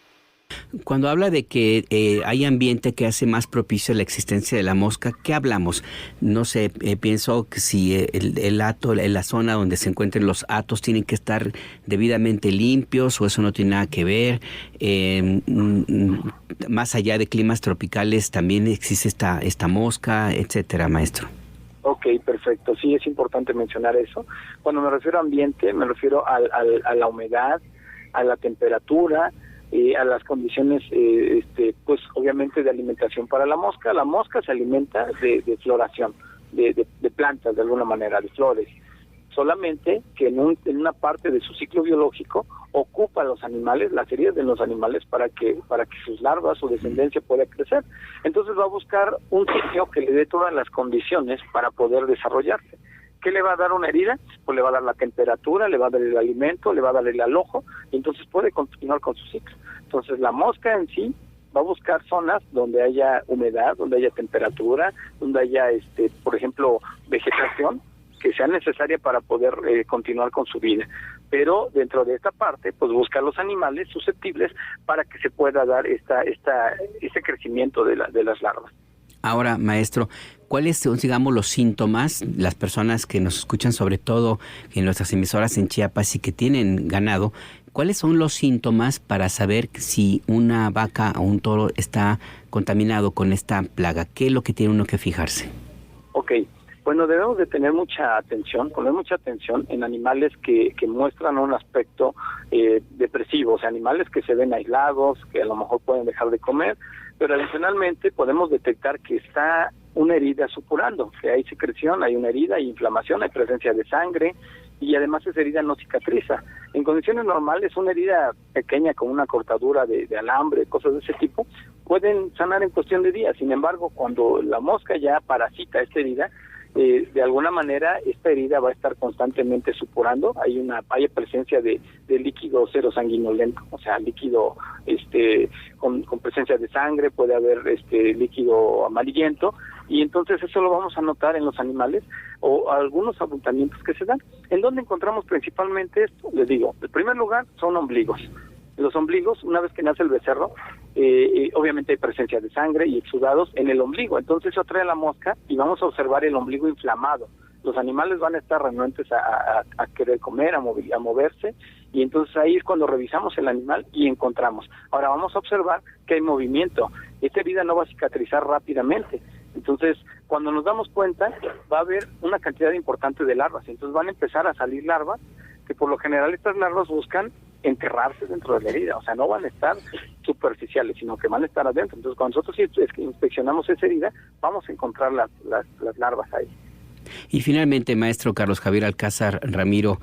Cuando habla de que hay ambiente que hace más propicio la existencia de la mosca, ¿qué hablamos? No sé, pienso que si el hato, la zona donde se encuentren los hatos tienen que estar debidamente limpios, o eso no tiene nada que ver. Más allá de climas tropicales también existe esta mosca, etcétera, maestro. Ok, perfecto. Sí, es importante mencionar eso. Cuando me refiero a ambiente, me refiero a la humedad, a la temperatura, a las condiciones, pues obviamente de alimentación para la mosca. La mosca se alimenta de floración, de plantas de alguna manera, de flores. Solamente que en una parte de su ciclo biológico ocupa a los animales, las heridas de los animales, para que sus larvas, su descendencia pueda crecer. Entonces va a buscar un sitio que le dé todas las condiciones para poder desarrollarse. ¿Qué le va a dar una herida? Pues le va a dar la temperatura, le va a dar el alimento, le va a dar el alojo, y entonces puede continuar con su ciclo. Entonces la mosca en sí va a buscar zonas donde haya humedad, donde haya temperatura, donde haya, por ejemplo, vegetación que sea necesaria para poder continuar con su vida. Pero dentro de esta parte, pues busca los animales susceptibles para que se pueda dar este crecimiento de las larvas. Ahora, maestro, ¿cuáles son, digamos, los síntomas? Las personas que nos escuchan, sobre todo en nuestras emisoras en Chiapas y que tienen ganado, ¿cuáles son los síntomas para saber si una vaca o un toro está contaminado con esta plaga? ¿Qué es lo que tiene uno que fijarse? Ok, bueno, debemos de tener mucha atención, poner mucha atención en animales que muestran un aspecto depresivo, o sea, animales que se ven aislados, que a lo mejor pueden dejar de comer, pero adicionalmente podemos detectar que está una herida supurando, que hay secreción, hay una herida, hay inflamación, hay presencia de sangre, y además esa herida no cicatriza. En condiciones normales, una herida pequeña con una cortadura de alambre, cosas de ese tipo, pueden sanar en cuestión de días. Sin embargo, cuando la mosca ya parasita esta herida, de alguna manera esta herida va a estar constantemente supurando. Hay presencia de líquido cero sanguinolento, o sea, líquido con presencia de sangre, puede haber líquido amarillento, y entonces eso lo vamos a notar en los animales o algunos abultamientos que se dan. ¿En dónde encontramos principalmente esto? Les digo, en primer lugar son ombligos. Los ombligos, una vez que nace el becerro, obviamente hay presencia de sangre y exudados en el ombligo, entonces eso atrae a la mosca y vamos a observar el ombligo inflamado. Los animales van a estar renuentes a querer comer, a moverse, y entonces ahí es cuando revisamos el animal y encontramos. Ahora vamos a observar que hay movimiento. Esta herida no va a cicatrizar rápidamente. Entonces, cuando nos damos cuenta, va a haber una cantidad importante de larvas. Entonces van a empezar a salir larvas, que por lo general estas larvas buscan enterrarse dentro de la herida. O sea, no van a estar superficiales, sino que van a estar adentro. Entonces, cuando nosotros inspeccionamos esa herida, vamos a encontrar las larvas ahí. Y finalmente, maestro Carlos Javier Alcázar Ramiro,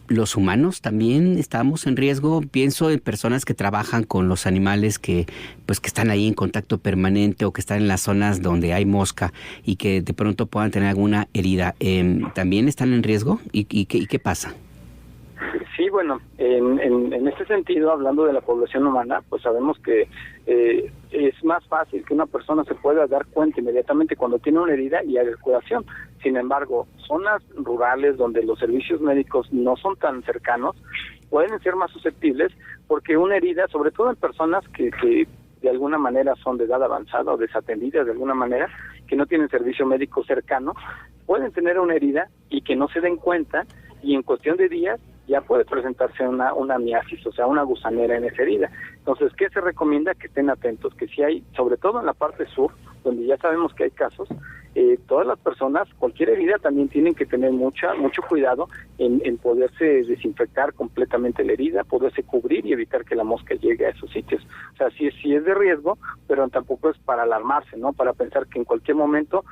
¿los humanos también estamos en riesgo? Pienso en personas que trabajan con los animales que están ahí en contacto permanente o que están en las zonas donde hay mosca y que de pronto puedan tener alguna herida. ¿También están en riesgo? ¿Y qué pasa? Sí, bueno, en este sentido, hablando de la población humana, pues sabemos que es más fácil que una persona se pueda dar cuenta inmediatamente cuando tiene una herida y haga curación. Sin embargo, zonas rurales donde los servicios médicos no son tan cercanos pueden ser más susceptibles, porque una herida, sobre todo en personas que de alguna manera son de edad avanzada o desatendidas de alguna manera, que no tienen servicio médico cercano, pueden tener una herida y que no se den cuenta, y en cuestión de días ya puede presentarse una miasis, o sea, una gusanera en esa herida. Entonces, ¿qué se recomienda? Que estén atentos, que si hay, sobre todo en la parte sur, donde ya sabemos que hay casos, todas las personas, cualquier herida, también tienen que tener mucho cuidado en poderse desinfectar completamente la herida, poderse cubrir y evitar que la mosca llegue a esos sitios. O sea, sí es de riesgo, pero tampoco es para alarmarse, ¿no? Para pensar que en cualquier momento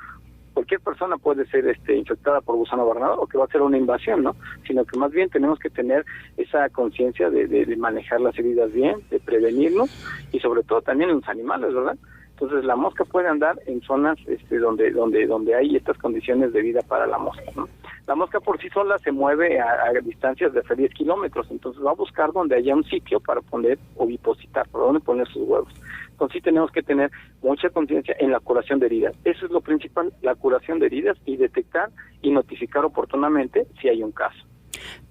cualquier persona puede ser infectada por gusano barrenador o que va a ser una invasión, ¿no? Sino que más bien tenemos que tener esa conciencia de manejar las heridas bien, de prevenirnos, y sobre todo también en los animales, ¿verdad? Entonces la mosca puede andar en zonas donde hay estas condiciones de vida para la mosca, ¿no? La mosca por sí sola se mueve a distancias de hasta 10 kilómetros, entonces va a buscar donde haya un sitio para poner ovipositar, para donde poner sus huevos. Entonces sí tenemos que tener mucha conciencia en la curación de heridas. Eso es lo principal, la curación de heridas, y detectar y notificar oportunamente si hay un caso.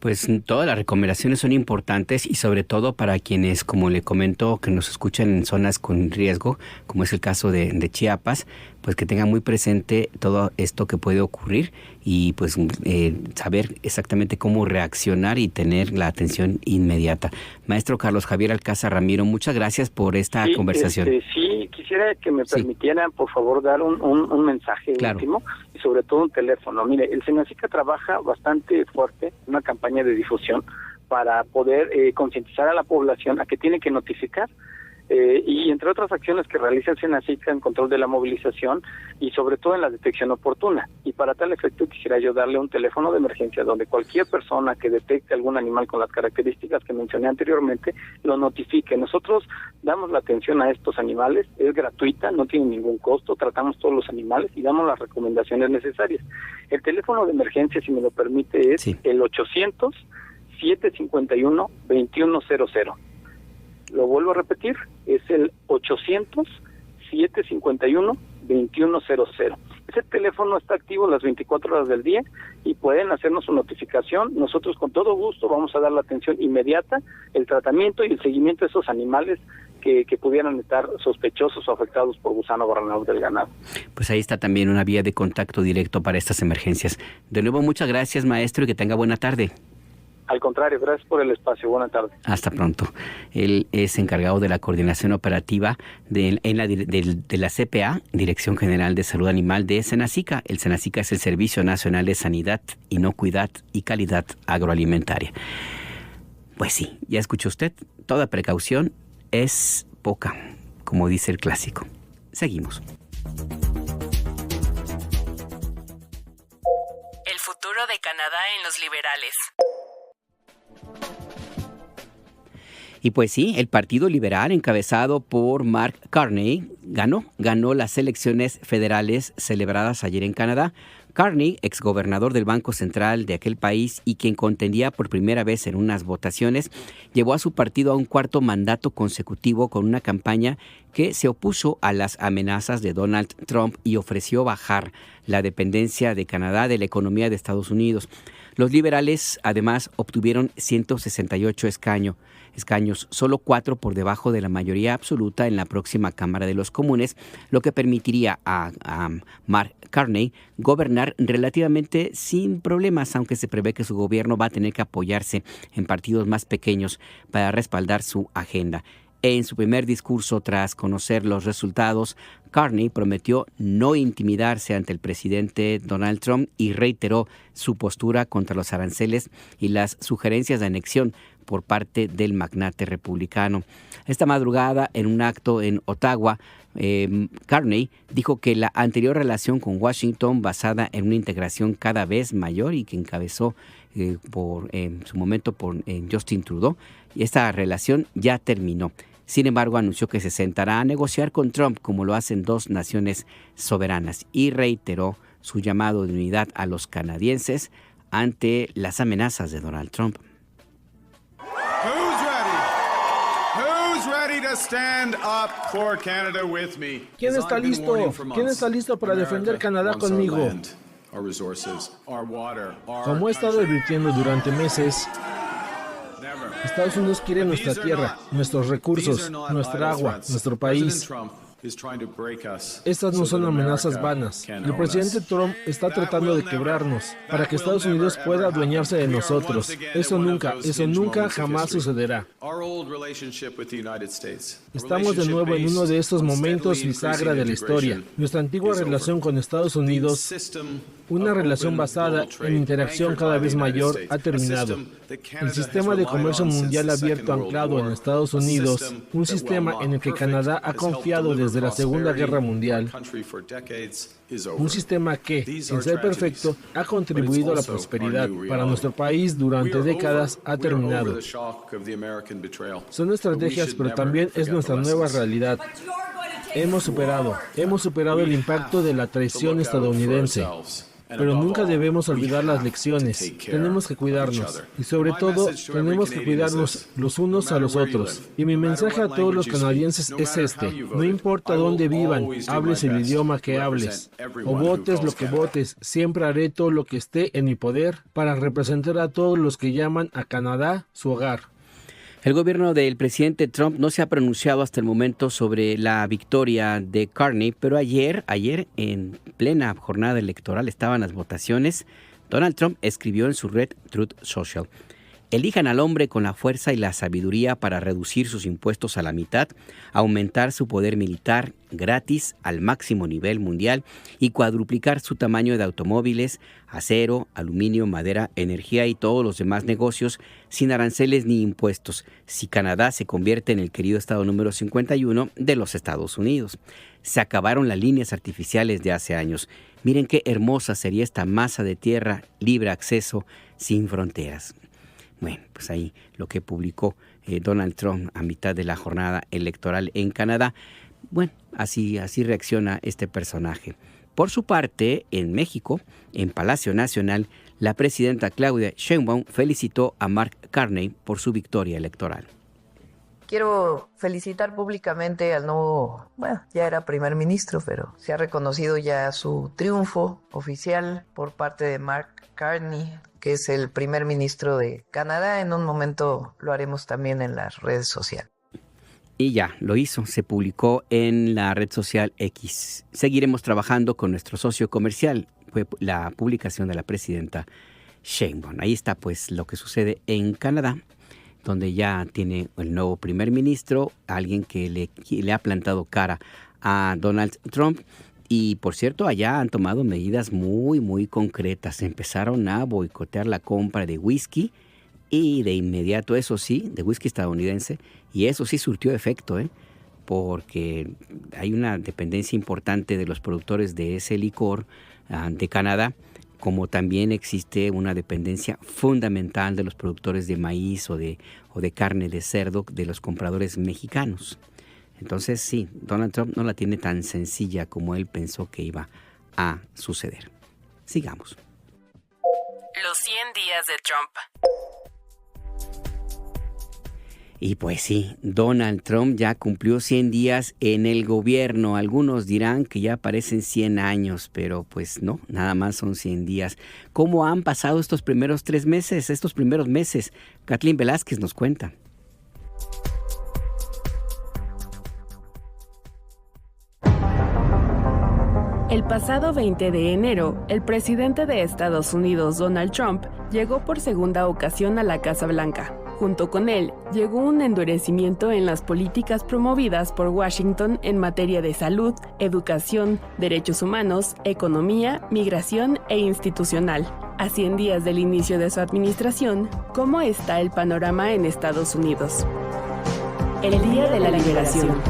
Pues todas las recomendaciones son importantes, y sobre todo para quienes, como le comento, que nos escuchan en zonas con riesgo, como es el caso de Chiapas, pues que tengan muy presente todo esto que puede ocurrir y pues saber exactamente cómo reaccionar y tener la atención inmediata. Maestro Carlos Javier Alcázar Ramiro, muchas gracias por esta conversación. Sí, quisiera que me permitieran, por favor, dar un mensaje último, y sobre todo un teléfono. Mire, el Senacica trabaja bastante fuerte, una campaña de difusión para poder concientizar a la población a que tiene que notificar, y entre otras acciones que realiza el Senacica en control de la movilización y sobre todo en la detección oportuna. Y para tal efecto quisiera yo darle un teléfono de emergencia donde cualquier persona que detecte algún animal con las características que mencioné anteriormente lo notifique. Nosotros damos la atención a estos animales, es gratuita, no tiene ningún costo, tratamos todos los animales y damos las recomendaciones necesarias. El teléfono de emergencia, si me lo permite, es el 800-751-2100. Lo vuelvo a repetir, es el 800-751-2100. Ese teléfono está activo las 24 horas del día y pueden hacernos su notificación. Nosotros con todo gusto vamos a dar la atención inmediata, el tratamiento y el seguimiento de esos animales que pudieran estar sospechosos o afectados por gusano barrenador del ganado. Pues ahí está también una vía de contacto directo para estas emergencias. De nuevo, muchas gracias, maestro, y que tenga buena tarde. Al contrario, gracias por el espacio. Buenas tardes. Hasta pronto. Él es encargado de la coordinación operativa de la CPA, Dirección General de Salud Animal de Senacica. El Senacica es el Servicio Nacional de Sanidad, Inocuidad y Calidad Agroalimentaria. Pues sí, ya escuchó usted, toda precaución es poca, como dice el clásico. Seguimos. El futuro de Canadá en los liberales. Y pues sí, el Partido Liberal, encabezado por Mark Carney, ganó las elecciones federales celebradas ayer en Canadá. Carney, exgobernador del Banco Central de aquel país y quien contendía por primera vez en unas votaciones, llevó a su partido a un cuarto mandato consecutivo con una campaña que se opuso a las amenazas de Donald Trump y ofreció bajar la dependencia de Canadá de la economía de Estados Unidos. Los liberales, además, obtuvieron 168 escaños, solo 4 por debajo de la mayoría absoluta en la próxima Cámara de los Comunes, lo que permitiría a Mark Carney gobernar relativamente sin problemas, aunque se prevé que su gobierno va a tener que apoyarse en partidos más pequeños para respaldar su agenda. En su primer discurso tras conocer los resultados, Carney prometió no intimidarse ante el presidente Donald Trump y reiteró su postura contra los aranceles y las sugerencias de anexión por parte del magnate republicano. Esta madrugada, en un acto en Ottawa, Carney dijo que la anterior relación con Washington, basada en una integración cada vez mayor y que encabezó en su momento por Justin Trudeau, y esta relación ya terminó. Sin embargo, anunció que se sentará a negociar con Trump como lo hacen dos naciones soberanas y reiteró su llamado de unidad a los canadienses ante las amenazas de Donald Trump. ¿Quién está listo? ¿Quién está listo para defender Canadá conmigo? Como he estado advirtiendo durante meses, Estados Unidos quiere nuestra tierra, nuestros recursos, nuestra agua, nuestro país. Estas no son amenazas vanas. El presidente Trump está tratando de quebrarnos para que Estados Unidos pueda adueñarse de nosotros. Eso nunca jamás sucederá. Estamos de nuevo en uno de estos momentos bisagra de la historia. Nuestra antigua relación con Estados Unidos, una relación basada en interacción cada vez mayor, ha terminado. El sistema de comercio mundial abierto anclado en Estados Unidos, un sistema en el que Canadá ha confiado desde la Segunda Guerra Mundial, un sistema que, sin ser perfecto, ha contribuido a la prosperidad para nuestro país durante décadas, ha terminado. Son estrategias, pero también es nuestra nueva realidad. Hemos superado el impacto de la traición estadounidense. Pero nunca debemos olvidar las lecciones. Tenemos que cuidarnos. Y sobre todo, tenemos que cuidarnos los unos a los otros. Y mi mensaje a todos los canadienses es este. No importa dónde vivan, hables el idioma que hables, o votes lo que votes, siempre haré todo lo que esté en mi poder para representar a todos los que llaman a Canadá su hogar. El gobierno del presidente Trump no se ha pronunciado hasta el momento sobre la victoria de Carney, pero ayer en plena jornada electoral estaban las votaciones. Donald Trump escribió en su red Truth Social: elijan al hombre con la fuerza y la sabiduría para reducir sus impuestos a la mitad, aumentar su poder militar gratis al máximo nivel mundial y cuadruplicar su tamaño de automóviles, acero, aluminio, madera, energía y todos los demás negocios sin aranceles ni impuestos, si Canadá se convierte en el querido estado número 51 de los Estados Unidos. Se acabaron las líneas artificiales de hace años. Miren qué hermosa sería esta masa de tierra, libre acceso, sin fronteras. Bueno, pues ahí lo que publicó Donald Trump a mitad de la jornada electoral en Canadá. Bueno, así reacciona este personaje. Por su parte, en México, en Palacio Nacional, la presidenta Claudia Sheinbaum felicitó a Mark Carney por su victoria electoral. Quiero felicitar públicamente al nuevo, ya era primer ministro, pero se ha reconocido ya su triunfo oficial por parte de Mark Carney, que es el primer ministro de Canadá. En un momento lo haremos también en las redes sociales. Y ya lo hizo, se publicó en la red social X. Seguiremos trabajando con nuestro socio comercial. Fue la publicación de la presidenta Sheinbaum. Ahí está pues lo que sucede en Canadá, donde ya tiene el nuevo primer ministro, alguien que le ha plantado cara a Donald Trump. Y por cierto, allá han tomado medidas muy, muy concretas. Empezaron a boicotear la compra de whisky y de inmediato, eso sí, de whisky estadounidense. Y eso sí surtió efecto, porque hay una dependencia importante de los productores de ese licor de Canadá, como también existe una dependencia fundamental de los productores de maíz o de carne de cerdo de los compradores mexicanos. Entonces sí, Donald Trump no la tiene tan sencilla como él pensó que iba a suceder. Sigamos. Los 100 días de Trump. Y pues sí, Donald Trump ya cumplió 100 días en el gobierno. Algunos dirán que ya parecen 100 años, pero pues no, nada más son 100 días. ¿Cómo han pasado estos primeros meses? Kathleen Velázquez nos cuenta. El pasado 20 de enero, el presidente de Estados Unidos, Donald Trump, llegó por segunda ocasión a la Casa Blanca. Junto con él, llegó un endurecimiento en las políticas promovidas por Washington en materia de salud, educación, derechos humanos, economía, migración e institucional. A 100 días del inicio de su administración, ¿cómo está el panorama en Estados Unidos? El Día de la Liberación.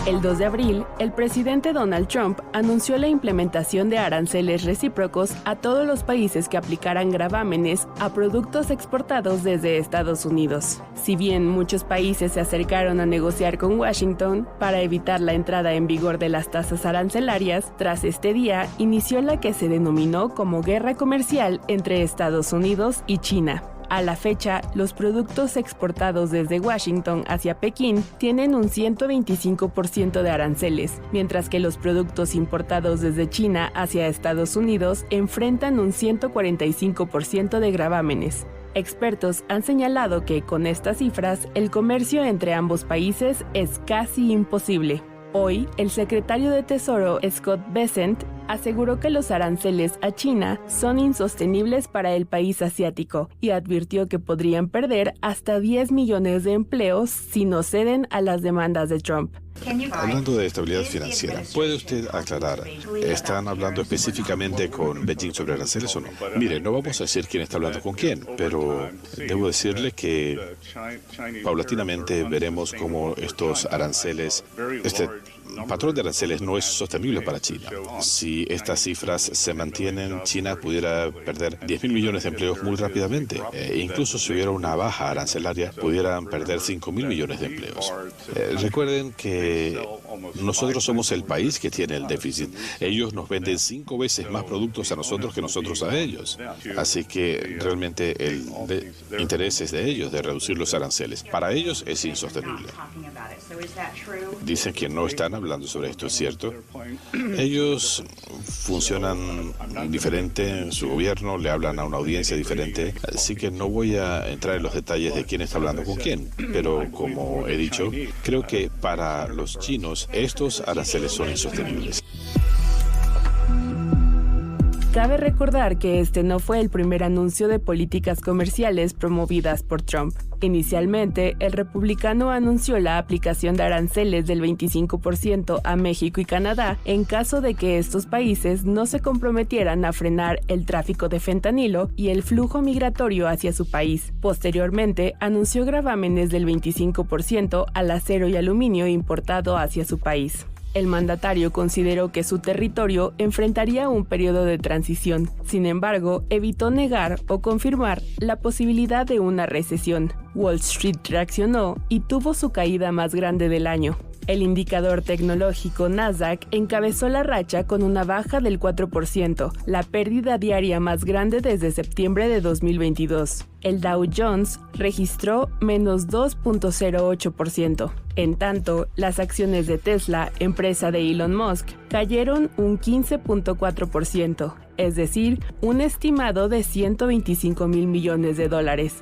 El 2 de abril, el presidente Donald Trump anunció la implementación de aranceles recíprocos a todos los países que aplicaran gravámenes a productos exportados desde Estados Unidos. Si bien muchos países se acercaron a negociar con Washington para evitar la entrada en vigor de las tasas arancelarias, tras este día inició la que se denominó como guerra comercial entre Estados Unidos y China. A la fecha, los productos exportados desde Washington hacia Pekín tienen un 125% de aranceles, mientras que los productos importados desde China hacia Estados Unidos enfrentan un 145% de gravámenes. Expertos han señalado que, con estas cifras, el comercio entre ambos países es casi imposible. Hoy, el secretario de Tesoro, Scott Bessent, aseguró que los aranceles a China son insostenibles para el país asiático y advirtió que podrían perder hasta 10 millones de empleos si no ceden a las demandas de Trump. Hablando de estabilidad financiera, ¿puede usted aclarar? ¿Están hablando específicamente con Beijing sobre aranceles o no? Mire, no vamos a decir quién está hablando con quién, pero debo decirle que paulatinamente veremos cómo estos aranceles, este patrón de aranceles no es sostenible para China. Si estas cifras se mantienen, China pudiera perder 10.000 millones de empleos muy rápidamente. Incluso si hubiera una baja arancelaria, pudieran perder 5.000 millones de empleos. Recuerden que nosotros somos el país que tiene el déficit. Ellos nos venden 5 veces más productos a nosotros que nosotros a ellos. Así que realmente el interés es de ellos de reducir los aranceles. Para ellos es insostenible. Dicen que no están hablando sobre esto, ¿es cierto? Ellos funcionan diferente en su gobierno, le hablan a una audiencia diferente, así que no voy a entrar en los detalles de quién está hablando con quién, pero como he dicho, creo que para los chinos estos aranceles son insostenibles. Cabe recordar que este no fue el primer anuncio de políticas comerciales promovidas por Trump. Inicialmente, el republicano anunció la aplicación de aranceles del 25% a México y Canadá en caso de que estos países no se comprometieran a frenar el tráfico de fentanilo y el flujo migratorio hacia su país. Posteriormente, anunció gravámenes del 25% al acero y aluminio importado hacia su país. El mandatario consideró que su territorio enfrentaría un periodo de transición. Sin embargo, evitó negar o confirmar la posibilidad de una recesión. Wall Street reaccionó y tuvo su caída más grande del año. El indicador tecnológico Nasdaq encabezó la racha con una baja del 4%, la pérdida diaria más grande desde septiembre de 2022. El Dow Jones registró menos 2.08%. En tanto, las acciones de Tesla, empresa de Elon Musk, cayeron un 15.4%, es decir, un estimado de $125 mil millones,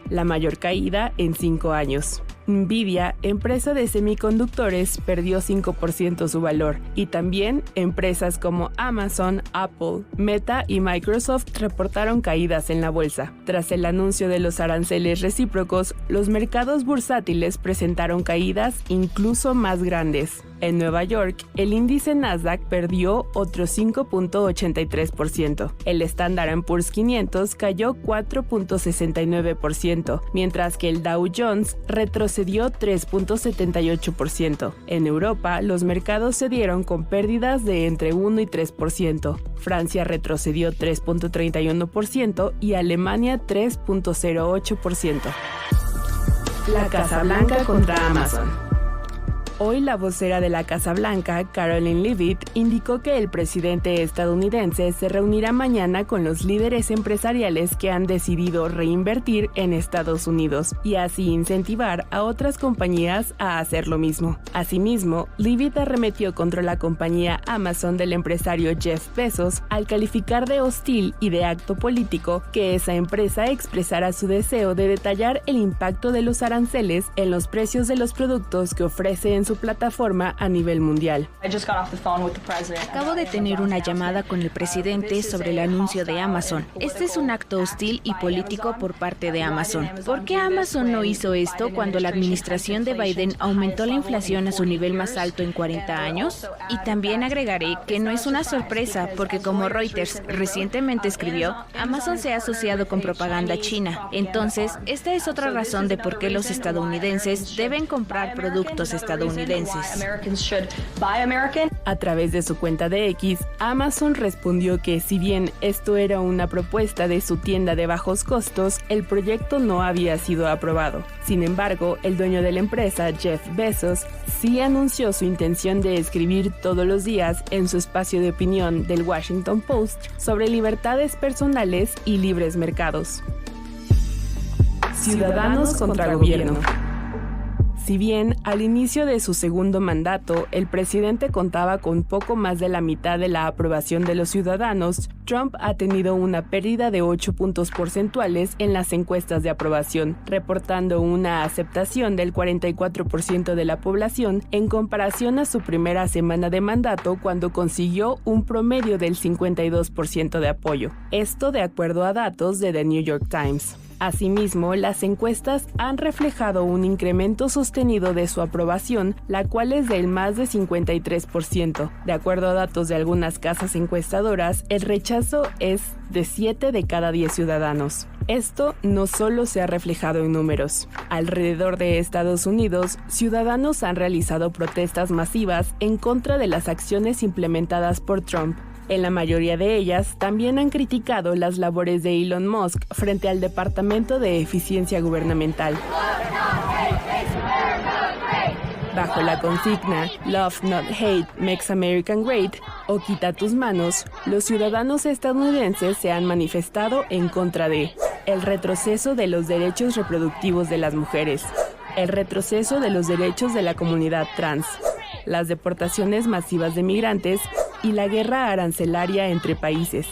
la mayor caída en 5 años. Nvidia, empresa de semiconductores, perdió 5% su valor, y también empresas como Amazon, Apple, Meta y Microsoft reportaron caídas en la bolsa. Tras el anuncio de los aranceles recíprocos, los mercados bursátiles presentaron caídas incluso más grandes. En Nueva York, el índice Nasdaq perdió otro 5.83%. El Standard & Poor's 500 cayó 4.69%, mientras que el Dow Jones retrocedió 3.78%. En Europa, los mercados se dieron con pérdidas de entre 1 y 3%. Francia retrocedió 3.31% y Alemania 3.08%. La Casa Blanca contra Amazon. Hoy la vocera de la Casa Blanca, Karoline Leavitt, indicó que el presidente estadounidense se reunirá mañana con los líderes empresariales que han decidido reinvertir en Estados Unidos y así incentivar a otras compañías a hacer lo mismo. Asimismo, Leavitt arremetió contra la compañía Amazon del empresario Jeff Bezos al calificar de hostil y de acto político que esa empresa expresara su deseo de detallar el impacto de los aranceles en los precios de los productos que ofrece en su plataforma a nivel mundial. Acabo de tener una llamada con el presidente sobre el anuncio de Amazon. Este es un acto hostil y político por parte de Amazon. ¿Por qué Amazon no hizo esto cuando la administración de Biden aumentó la inflación a su nivel más alto en 40 años? Y también agregaré que no es una sorpresa porque, como Reuters recientemente escribió, Amazon se ha asociado con propaganda china. Entonces, esta es otra razón de por qué los estadounidenses deben comprar productos estadounidenses. A través de su cuenta de X, Amazon respondió que si bien esto era una propuesta de su tienda de bajos costos, el proyecto no había sido aprobado. Sin embargo, el dueño de la empresa, Jeff Bezos, sí anunció su intención de escribir todos los días en su espacio de opinión del Washington Post sobre libertades personales y libres mercados. Ciudadanos contra gobierno. Si bien al inicio de su segundo mandato el presidente contaba con poco más de la mitad de la aprobación de los ciudadanos, Trump ha tenido una pérdida de 8 puntos porcentuales en las encuestas de aprobación, reportando una aceptación del 44% de la población en comparación a su primera semana de mandato cuando consiguió un promedio del 52% de apoyo. Esto de acuerdo a datos de The New York Times. Asimismo, las encuestas han reflejado un incremento sostenido de su aprobación, la cual es del más de 53%. De acuerdo a datos de algunas casas encuestadoras, el rechazo es de 7 de cada 10 ciudadanos. Esto no solo se ha reflejado en números. Alrededor de Estados Unidos, ciudadanos han realizado protestas masivas en contra de las acciones implementadas por Trump. En la mayoría de ellas, también han criticado las labores de Elon Musk frente al Departamento de Eficiencia Gubernamental. Bajo la consigna Love Not Hate Makes America Great o Quita tus manos, los ciudadanos estadounidenses se han manifestado en contra de el retroceso de los derechos reproductivos de las mujeres, el retroceso de los derechos de la comunidad trans, las deportaciones masivas de migrantes y la guerra arancelaria entre países.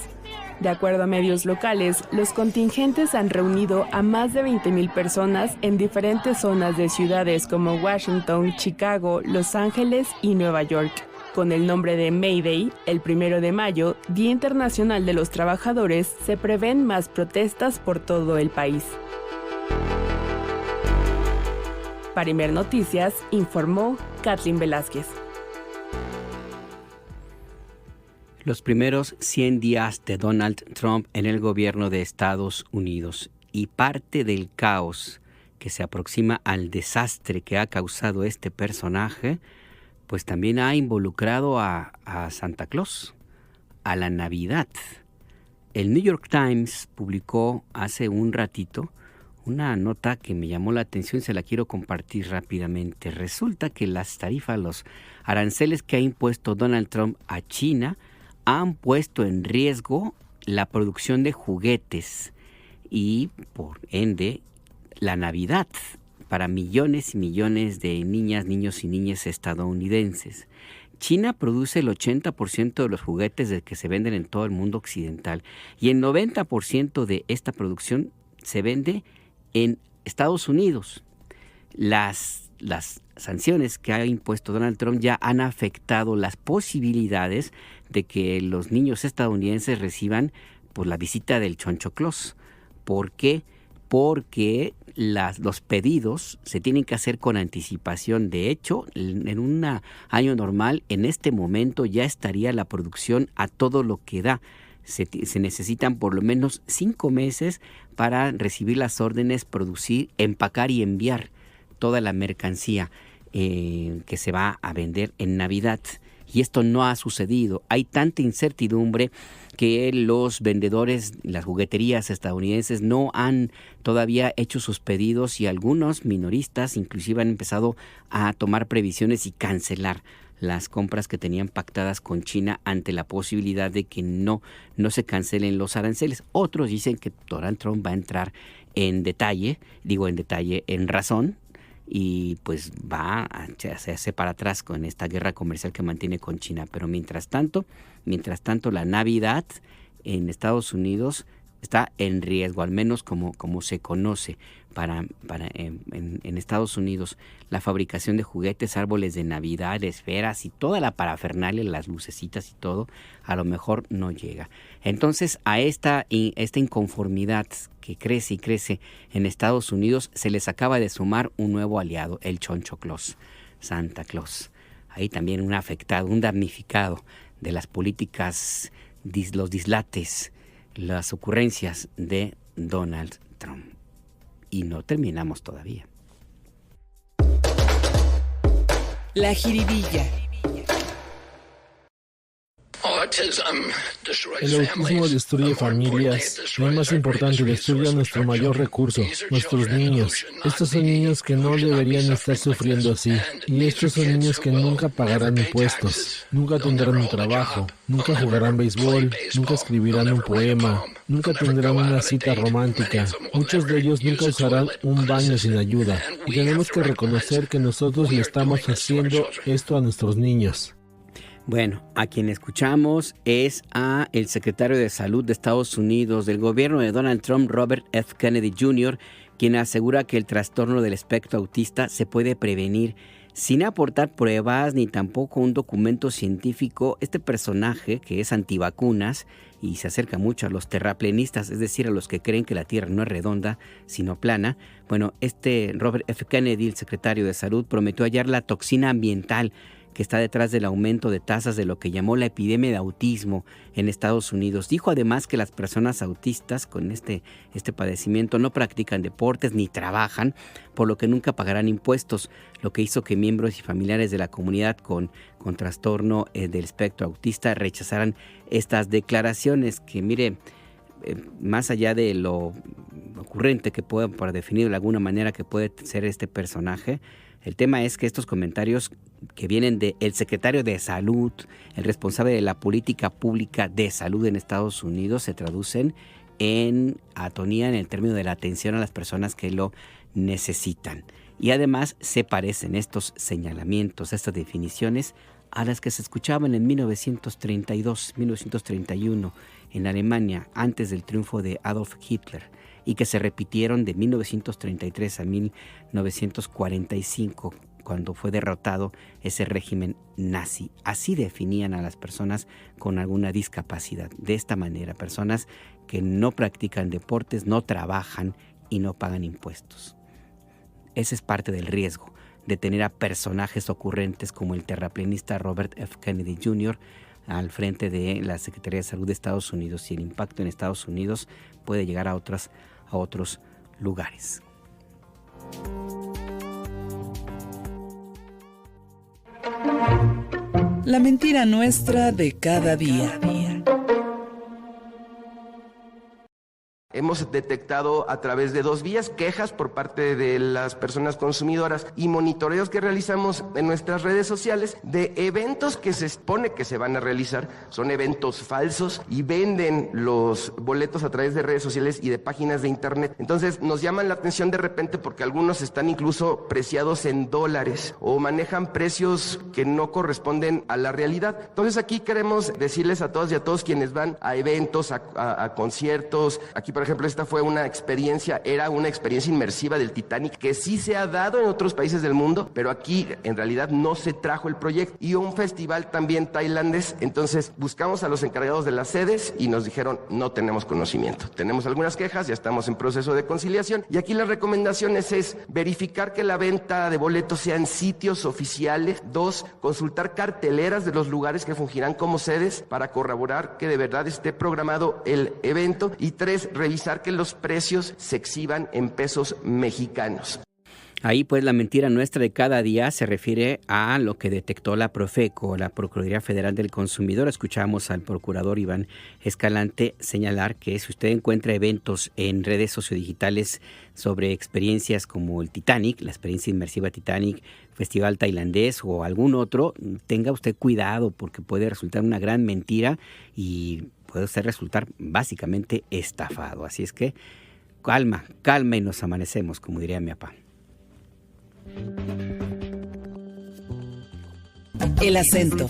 De acuerdo a medios locales, los contingentes han reunido a más de 20,000 personas en diferentes zonas de ciudades como Washington, Chicago, Los Ángeles y Nueva York. Con el nombre de May Day, el 1 de mayo, Día Internacional de los Trabajadores, se prevén más protestas por todo el país. Para Imer Noticias, informó Kathleen Velázquez. Los primeros 100 días de Donald Trump en el gobierno de Estados Unidos y parte del caos que se aproxima al desastre que ha causado este personaje, pues también ha involucrado a Santa Claus, a la Navidad. El New York Times publicó hace un ratito una nota que me llamó la atención y se la quiero compartir rápidamente. Resulta que las tarifas, los aranceles que ha impuesto Donald Trump a China han puesto en riesgo la producción de juguetes y, por ende, la Navidad para millones y millones de niñas, niños y niñas estadounidenses. China produce el 80% de los juguetes que se venden en todo el mundo occidental y el 90% de esta producción se vende en Estados Unidos. Las sanciones que ha impuesto Donald Trump ya han afectado las posibilidades de que los niños estadounidenses reciban la visita del Choncho Claus, porque porque los pedidos se tienen que hacer con anticipación. De hecho, en un año normal, en este momento ya estaría la producción a todo lo que da. Se necesitan por lo menos 5 meses para recibir las órdenes, producir, empacar y enviar toda la mercancía que se va a vender en Navidad. Y esto no ha sucedido. Hay tanta incertidumbre que los vendedores, las jugueterías estadounidenses no han todavía hecho sus pedidos y algunos minoristas inclusive han empezado a tomar previsiones y cancelar las compras que tenían pactadas con China ante la posibilidad de que no se cancelen los aranceles. Otros dicen que Donald Trump va a entrar en razón, y pues va a hacerse para atrás con esta guerra comercial que mantiene con China. Pero mientras tanto, la Navidad en Estados Unidos está en riesgo, al menos como se conoce en Estados Unidos. La fabricación de juguetes, árboles de Navidad, esferas y toda la parafernalia, las lucecitas y todo, a lo mejor no llega. Entonces, a esta inconformidad que crece y crece en Estados Unidos, se les acaba de sumar un nuevo aliado, el Choncho Claus, Santa Claus. Ahí también un afectado, un damnificado de las políticas, los dislates, las ocurrencias de Donald Trump. Y no terminamos todavía. La jiribilla. El autismo destruye familias. Lo más importante, destruye nuestro mayor recurso, nuestros niños. Estos son niños que no deberían estar sufriendo así. Y estos son niños que nunca pagarán impuestos, nunca tendrán un trabajo, nunca jugarán béisbol, nunca escribirán un poema, nunca tendrán una cita romántica. Muchos de ellos nunca usarán un baño sin ayuda. Y tenemos que reconocer que nosotros le estamos haciendo esto a nuestros niños. Bueno, a quien escuchamos es a el secretario de Salud de Estados Unidos del gobierno de Donald Trump, Robert F. Kennedy Jr., quien asegura que el trastorno del espectro autista se puede prevenir sin aportar pruebas ni tampoco un documento científico. Este personaje, que es antivacunas y se acerca mucho a los terraplenistas, es decir, a los que creen que la Tierra no es redonda, sino plana. Bueno, Robert F. Kennedy, el secretario de Salud, prometió hallar la toxina ambiental que está detrás del aumento de tasas de lo que llamó la epidemia de autismo en Estados Unidos. Dijo además que las personas autistas con este padecimiento no practican deportes ni trabajan, por lo que nunca pagarán impuestos, lo que hizo que miembros y familiares de la comunidad con trastorno del espectro autista rechazaran estas declaraciones que, mire, más allá de lo ocurrente que puede, por definirlo de alguna manera, que puede ser este personaje, el tema es que estos comentarios que vienen del secretario de Salud, el responsable de la política pública de salud en Estados Unidos, se traducen en atonía en el término de la atención a las personas que lo necesitan. Y además se parecen estos señalamientos, estas definiciones, a las que se escuchaban en 1932, 1931 en Alemania, antes del triunfo de Adolf Hitler, y que se repitieron de 1933 a 1945, cuando fue derrotado ese régimen nazi. Así definían a las personas con alguna discapacidad. De esta manera, personas que no practican deportes, no trabajan y no pagan impuestos. Ese es parte del riesgo de tener a personajes ocurrentes como el terraplenista Robert F. Kennedy Jr. al frente de la Secretaría de Salud de Estados Unidos, y el impacto en Estados Unidos puede llegar a otros lugares. La mentira nuestra de cada día. Hemos detectado a través de 2 vías quejas por parte de las personas consumidoras y monitoreos que realizamos en nuestras redes sociales de eventos que se supone que se van a realizar. Son eventos falsos y venden los boletos a través de redes sociales y de páginas de internet. Entonces nos llaman la atención de repente porque algunos están incluso preciados en dólares o manejan precios que no corresponden a la realidad. Entonces aquí queremos decirles a todas y a todos quienes van a eventos, a conciertos. Aquí, por ejemplo, ejemplo, esta fue era una experiencia inmersiva del Titanic que sí se ha dado en otros países del mundo, pero aquí en realidad no se trajo el proyecto. Y un festival también tailandés. Entonces buscamos a los encargados de las sedes y nos dijeron: no tenemos conocimiento. Tenemos algunas quejas, ya estamos en proceso de conciliación. Y aquí las recomendaciones es verificar que la venta de boletos sea en sitios oficiales. 2, consultar carteleras de los lugares que fungirán como sedes para corroborar que de verdad esté programado el evento. Y 3, revisar que los precios se exhiban en pesos mexicanos. Ahí pues la mentira nuestra de cada día se refiere a lo que detectó la Profeco, la Procuraduría Federal del Consumidor. Escuchamos al procurador Iván Escalante señalar que si usted encuentra eventos en redes sociodigitales sobre experiencias como el Titanic, la experiencia inmersiva Titanic, Festival Tailandés o algún otro, tenga usted cuidado porque puede resultar una gran mentira y puede usted resultar básicamente estafado. Así es que calma y nos amanecemos, como diría mi papá. El acento.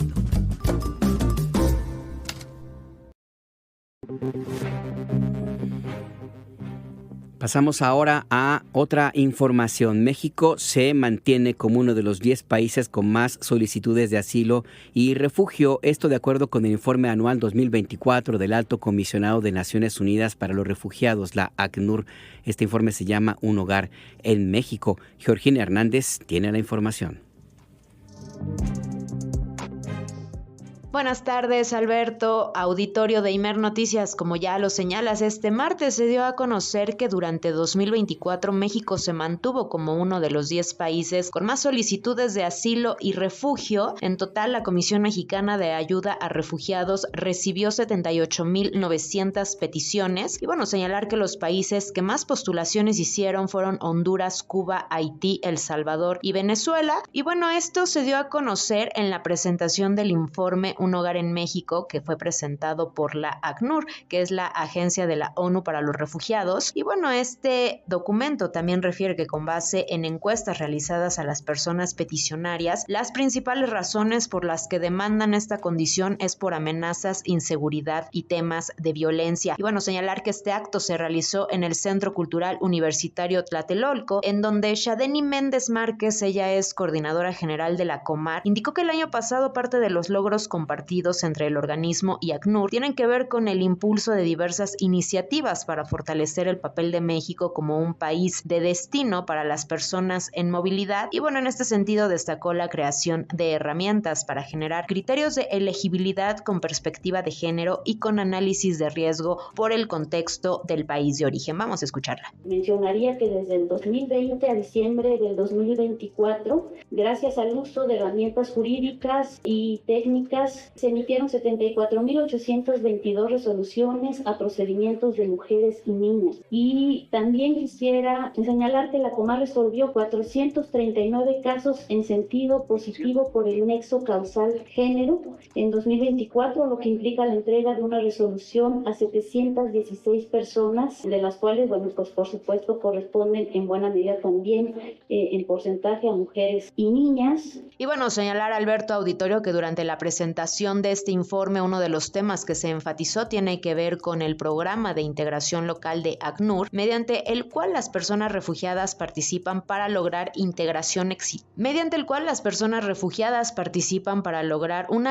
Pasamos ahora a otra información. México se mantiene como uno de los 10 países con más solicitudes de asilo y refugio. Esto de acuerdo con el informe anual 2024 del Alto Comisionado de Naciones Unidas para los Refugiados, la ACNUR. Este informe se llama Un hogar en México. Georgina Hernández tiene la información. Buenas tardes, Alberto. Auditorio de Imer Noticias, como ya lo señalas, este martes se dio a conocer que durante 2024 México se mantuvo como uno de los 10 países con más solicitudes de asilo y refugio. En total, la Comisión Mexicana de Ayuda a Refugiados recibió 78,900 peticiones. Y bueno, señalar que los países que más postulaciones hicieron fueron Honduras, Cuba, Haití, El Salvador y Venezuela. Y bueno, esto se dio a conocer en la presentación del informe Un hogar en México, que fue presentado por la ACNUR, que es la Agencia de la ONU para los Refugiados. Y bueno, este documento también refiere que con base en encuestas realizadas a las personas peticionarias, las principales razones por las que demandan esta condición es por amenazas, inseguridad y temas de violencia. Y bueno, señalar que este acto se realizó en el Centro Cultural Universitario Tlatelolco, en donde Shadeni Méndez Márquez, ella es coordinadora general de la Comar, indicó que el año pasado parte de los logros compartidos entre el organismo y ACNUR tienen que ver con el impulso de diversas iniciativas para fortalecer el papel de México como un país de destino para las personas en movilidad. Y bueno, en este sentido destacó la creación de herramientas para generar criterios de elegibilidad con perspectiva de género y con análisis de riesgo por el contexto del país de origen. Vamos a escucharla. Mencionaría que desde el 2020 a diciembre del 2024, gracias al uso de herramientas jurídicas y técnicas, se emitieron 74,822 resoluciones a procedimientos de mujeres y niños. Y también quisiera señalar que la Comar resolvió 439 casos en sentido positivo por el nexo causal género en 2024, lo que implica la entrega de una resolución a 716 personas, de las cuales, bueno, pues por supuesto corresponden en buena medida también en porcentaje a mujeres y niñas. Y bueno, señalar, Alberto, auditorio, que durante la presentación de este informe, uno de los temas que se enfatizó tiene que ver con el programa de integración local de ACNUR, mediante el cual las personas refugiadas participan para lograr una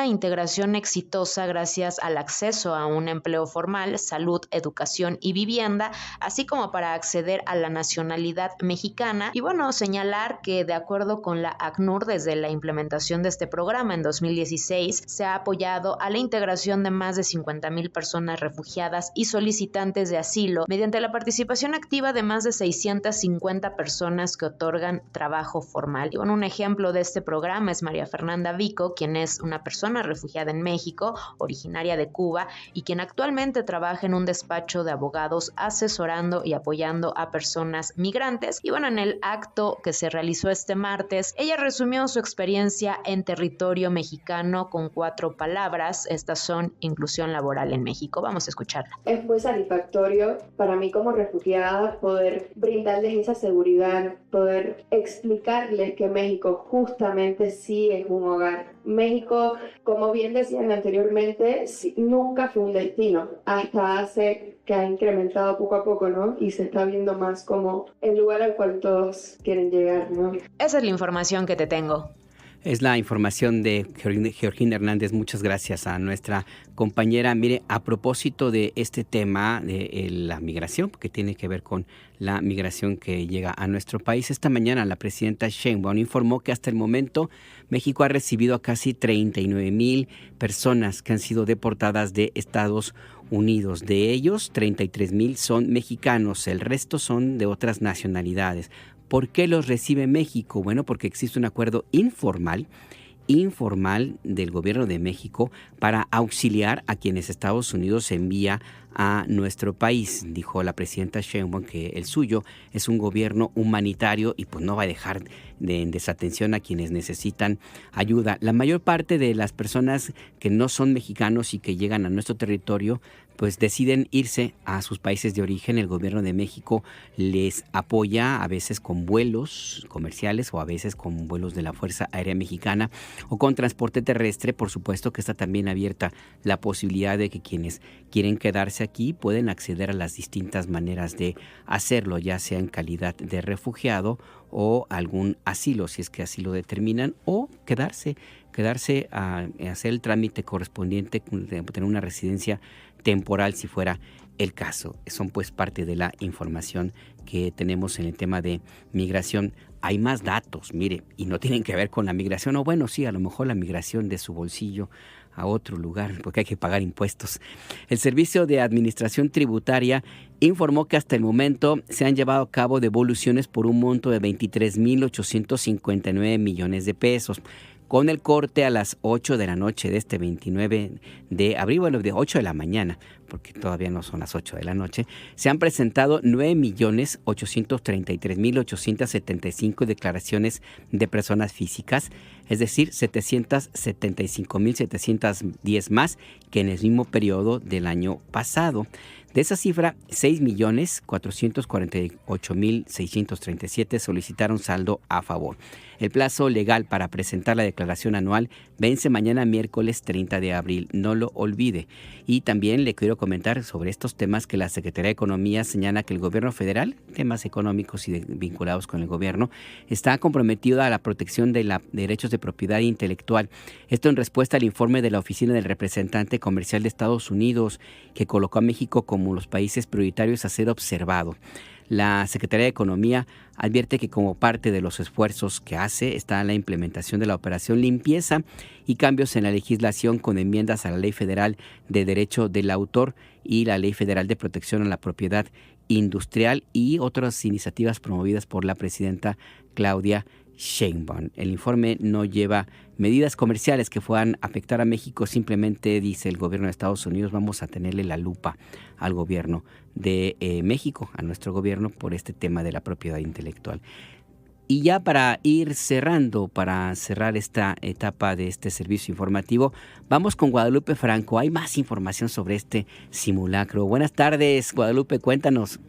integración exitosa gracias al acceso a un empleo formal, salud, educación y vivienda, así como para acceder a la nacionalidad mexicana. Y bueno, señalar que de acuerdo con la ACNUR, desde la implementación de este programa en 2016, se ha apoyado a la integración de más de 50,000 personas refugiadas y solicitantes de asilo mediante la participación activa de más de 650 personas que otorgan trabajo formal. Y bueno, un ejemplo de este programa es María Fernanda Vico, quien es una persona refugiada en México, originaria de Cuba, y quien actualmente trabaja en un despacho de abogados asesorando y apoyando a personas migrantes. Y bueno, en el acto que se realizó este martes, ella resumió su experiencia en territorio mexicano con 4 4 palabras. Estas son inclusión laboral en México. Vamos a escucharla. Es muy satisfactorio para mí como refugiada poder brindarles esa seguridad, poder explicarles que México justamente sí es un hogar. México, como bien decían anteriormente, nunca fue un destino, hasta hace que ha incrementado poco a poco, ¿no? Y se está viendo más como el lugar al cual todos quieren llegar, ¿no? Esa es la información que te tengo. Es la información de Georgina Hernández. Muchas gracias a nuestra compañera. Mire, a propósito de este tema de la migración, que tiene que ver con la migración que llega a nuestro país, esta mañana la presidenta Sheinbaum informó que hasta el momento México ha recibido a casi 39,000 personas que han sido deportadas de Estados Unidos. De ellos, 33,000 son mexicanos, el resto son de otras nacionalidades. ¿Por qué los recibe México? Bueno, porque existe un acuerdo informal del gobierno de México para auxiliar a quienes Estados Unidos envía a nuestro país. Dijo la presidenta Sheinbaum que el suyo es un gobierno humanitario y pues no va a dejar en desatención a quienes necesitan ayuda. La mayor parte de las personas que no son mexicanos y que llegan a nuestro territorio pues deciden irse a sus países de origen. El gobierno de México les apoya a veces con vuelos comerciales o a veces con vuelos de la Fuerza Aérea Mexicana o con transporte terrestre. Por supuesto que está también abierta la posibilidad de que quienes quieren quedarse aquí pueden acceder a las distintas maneras de hacerlo, ya sea en calidad de refugiado o algún asilo, si es que así lo determinan, o quedarse a hacer el trámite correspondiente, de tener una residencia temporal si fuera el caso. Son pues parte de la información que tenemos en el tema de migración. Hay más datos, mire, y no tienen que ver con la migración, o bueno, sí, a lo mejor la migración de su bolsillo a otro lugar, porque hay que pagar impuestos. El Servicio de Administración Tributaria informó que hasta el momento se han llevado a cabo devoluciones por un monto de 23,859 millones de pesos. Con el corte a las 8 de la noche de este 29 de abril, bueno, de 8 de la mañana, porque todavía no son las 8 de la noche, se han presentado 9,833,875 declaraciones de personas físicas, es decir, 775,710 más que en el mismo periodo del año pasado. De esa cifra, 6,448,637 solicitaron saldo a favor. El plazo legal para presentar la declaración anual vence mañana miércoles 30 de abril. No lo olvide. Y también le quiero comentar sobre estos temas que la Secretaría de Economía señala que el gobierno federal, temas económicos y vinculados con el gobierno, está comprometido a la protección de derechos de propiedad intelectual. Esto en respuesta al informe de la Oficina del Representante Comercial de Estados Unidos, que colocó a México como los países prioritarios a ser observado. La Secretaría de Economía advierte que como parte de los esfuerzos que hace está la implementación de la operación limpieza y cambios en la legislación con enmiendas a la Ley Federal de Derecho del Autor y la Ley Federal de Protección a la Propiedad Industrial y otras iniciativas promovidas por la presidenta Claudia Sheinbaum. El informe no lleva medidas comerciales que puedan afectar a México, simplemente dice el gobierno de Estados Unidos, vamos a tenerle la lupa al gobierno de México, a nuestro gobierno, por este tema de la propiedad intelectual. Y ya para ir cerrando, para cerrar esta etapa de este servicio informativo, vamos con Guadalupe Franco. Hay más información sobre este simulacro. Buenas tardes, Guadalupe, cuéntanos.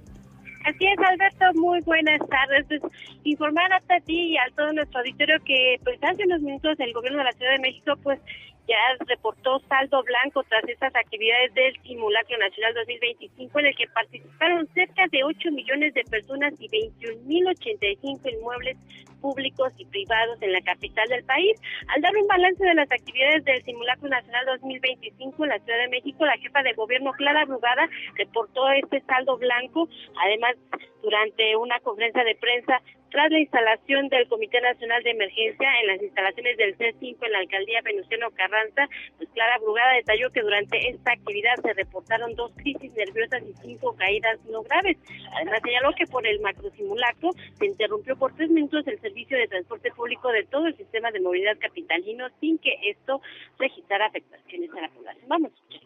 Así es, Alberto, muy buenas tardes. Pues, informar a ti y a todo nuestro auditorio que pues hace unos minutos el gobierno de la Ciudad de México pues ya reportó saldo blanco tras estas actividades del Simulacro Nacional 2025, en el que participaron cerca de 8 millones de personas y 21,085 inmuebles públicos y privados en la capital del país. Al dar un balance de las actividades del Simulacro Nacional 2025 en la Ciudad de México, la jefa de gobierno Clara Brugada reportó este saldo blanco. Además, durante una conferencia de prensa tras la instalación del Comité Nacional de Emergencia en las instalaciones del C5 en la alcaldía Venustiano Carranza, pues Clara Brugada detalló que durante esta actividad se reportaron 2 crisis nerviosas y 5 caídas no graves. Además señaló que por el macrosimulacro se interrumpió por 3 minutos el servicio de transporte público de todo el sistema de movilidad capitalino sin que esto registrara afectaciones a la población. Vamos a escuchar.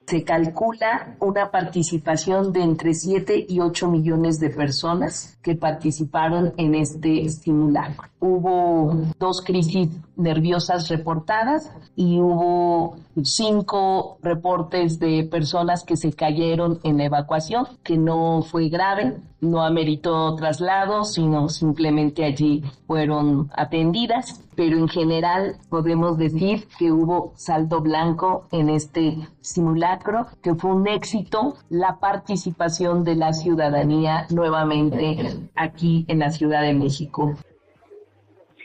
Se calcula una participación de entre 7 y 8 millones de personas que participaron en este simulacro. hubo 2 crisis nerviosas reportadas y hubo 5 reportes de personas que se cayeron en la evacuación, que no fue grave, no ameritó traslado, sino simplemente allí fueron atendidas, pero en general podemos decir que hubo saldo blanco en este simulacro, que fue un éxito la participación de la ciudadanía nuevamente aquí en la Ciudad de México.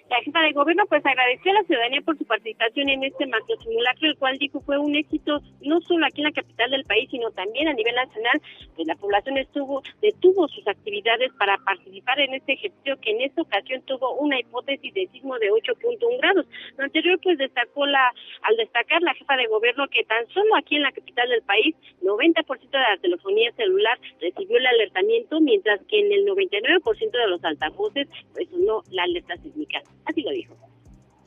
La jefa de gobierno pues agradeció a la ciudadanía por su participación en este macrosimulacro, el cual dijo fue un éxito no solo aquí en la capital del país, sino también a nivel nacional, pues la población detuvo sus actividades para participar en este ejercicio, que en esta ocasión tuvo una hipótesis de sismo de 8.1 grados. Lo anterior pues al destacar la jefa de gobierno que tan solo aquí en la capital del país, 90% de la telefonía celular recibió el alertamiento, mientras que en el 99% de los altavoces pues sonó la alerta sísmica. Así lo dijo.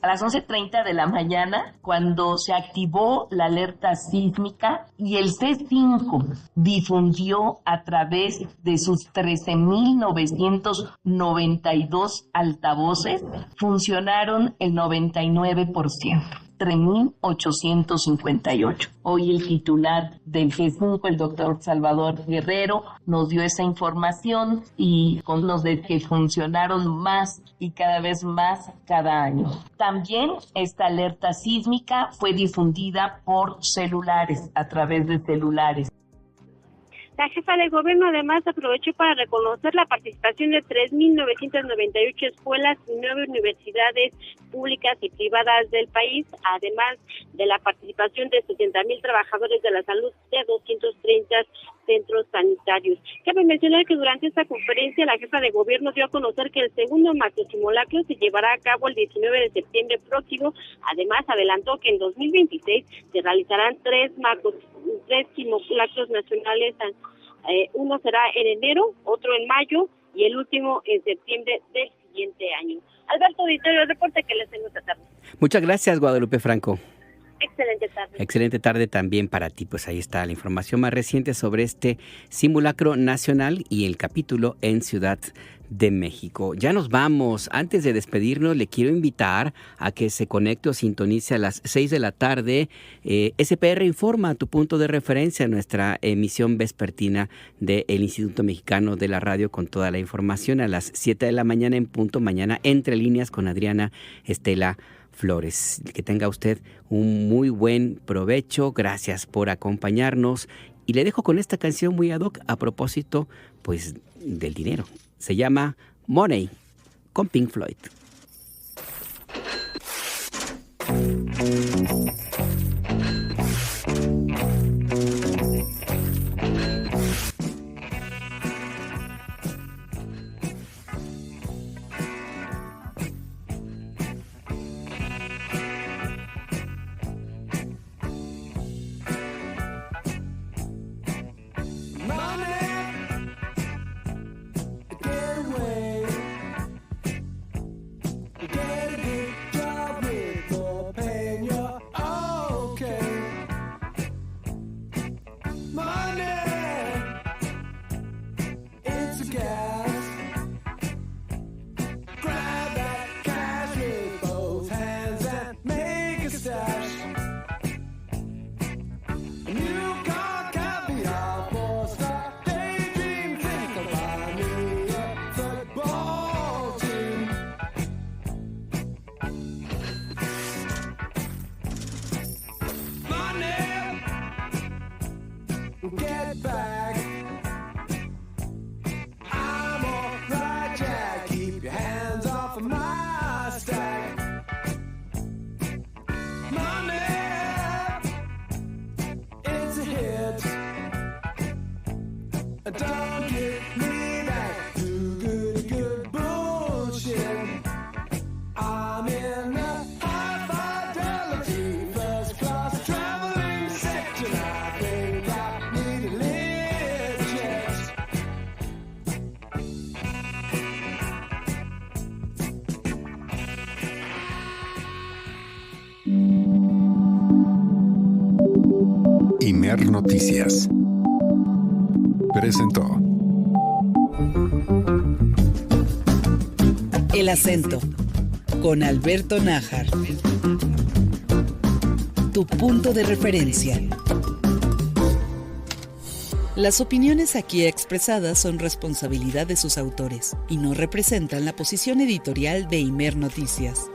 A las 11:30 de la mañana, cuando se activó la alerta sísmica y el C5 difundió a través de sus 13.992 altavoces, funcionaron el 99%. 3.858. Hoy el titular del G5, el doctor Salvador Guerrero, nos dio esa información y nos de que funcionaron más y cada vez más cada año. También esta alerta sísmica fue difundida por celulares, a través de celulares. La jefa de gobierno además aprovechó para reconocer la participación de 3.998 escuelas y 9 universidades públicas y privadas del país, además de la participación de 70,000 trabajadores de la salud de 230 centros sanitarios. Cabe mencionar que durante esta conferencia la jefa de gobierno dio a conocer que el segundo macrosimulacro se llevará a cabo el 19 de septiembre próximo. Además, adelantó que en 2026 se realizarán 3 simulacros nacionales. Uno será en enero, otro en mayo y el último en septiembre del siguiente año. Alberto, auditorio, el reporte que les tengo esta tarde. Muchas gracias, Guadalupe Franco. Excelente tarde. Excelente tarde también para ti. Pues ahí está la información más reciente sobre este simulacro nacional y el capítulo en Ciudad de México. Ya nos vamos. Antes de despedirnos, le quiero invitar a que se conecte o sintonice a las 6 de la tarde. SPR Informa, tu punto de referencia, nuestra emisión vespertina del Instituto Mexicano de la Radio, con toda la información a las 7 de la mañana en punto. Mañana Entre Líneas con Adriana Estela Flores. Que tenga usted un muy buen provecho. Gracias por acompañarnos. Y le dejo con esta canción muy ad hoc a propósito, pues, del dinero. Se llama Money, con Pink Floyd. Imer Noticias presentó El Acento, con Alberto Nájar. Tu punto de referencia. Las opiniones aquí expresadas son responsabilidad de sus autores y no representan la posición editorial de Imer Noticias.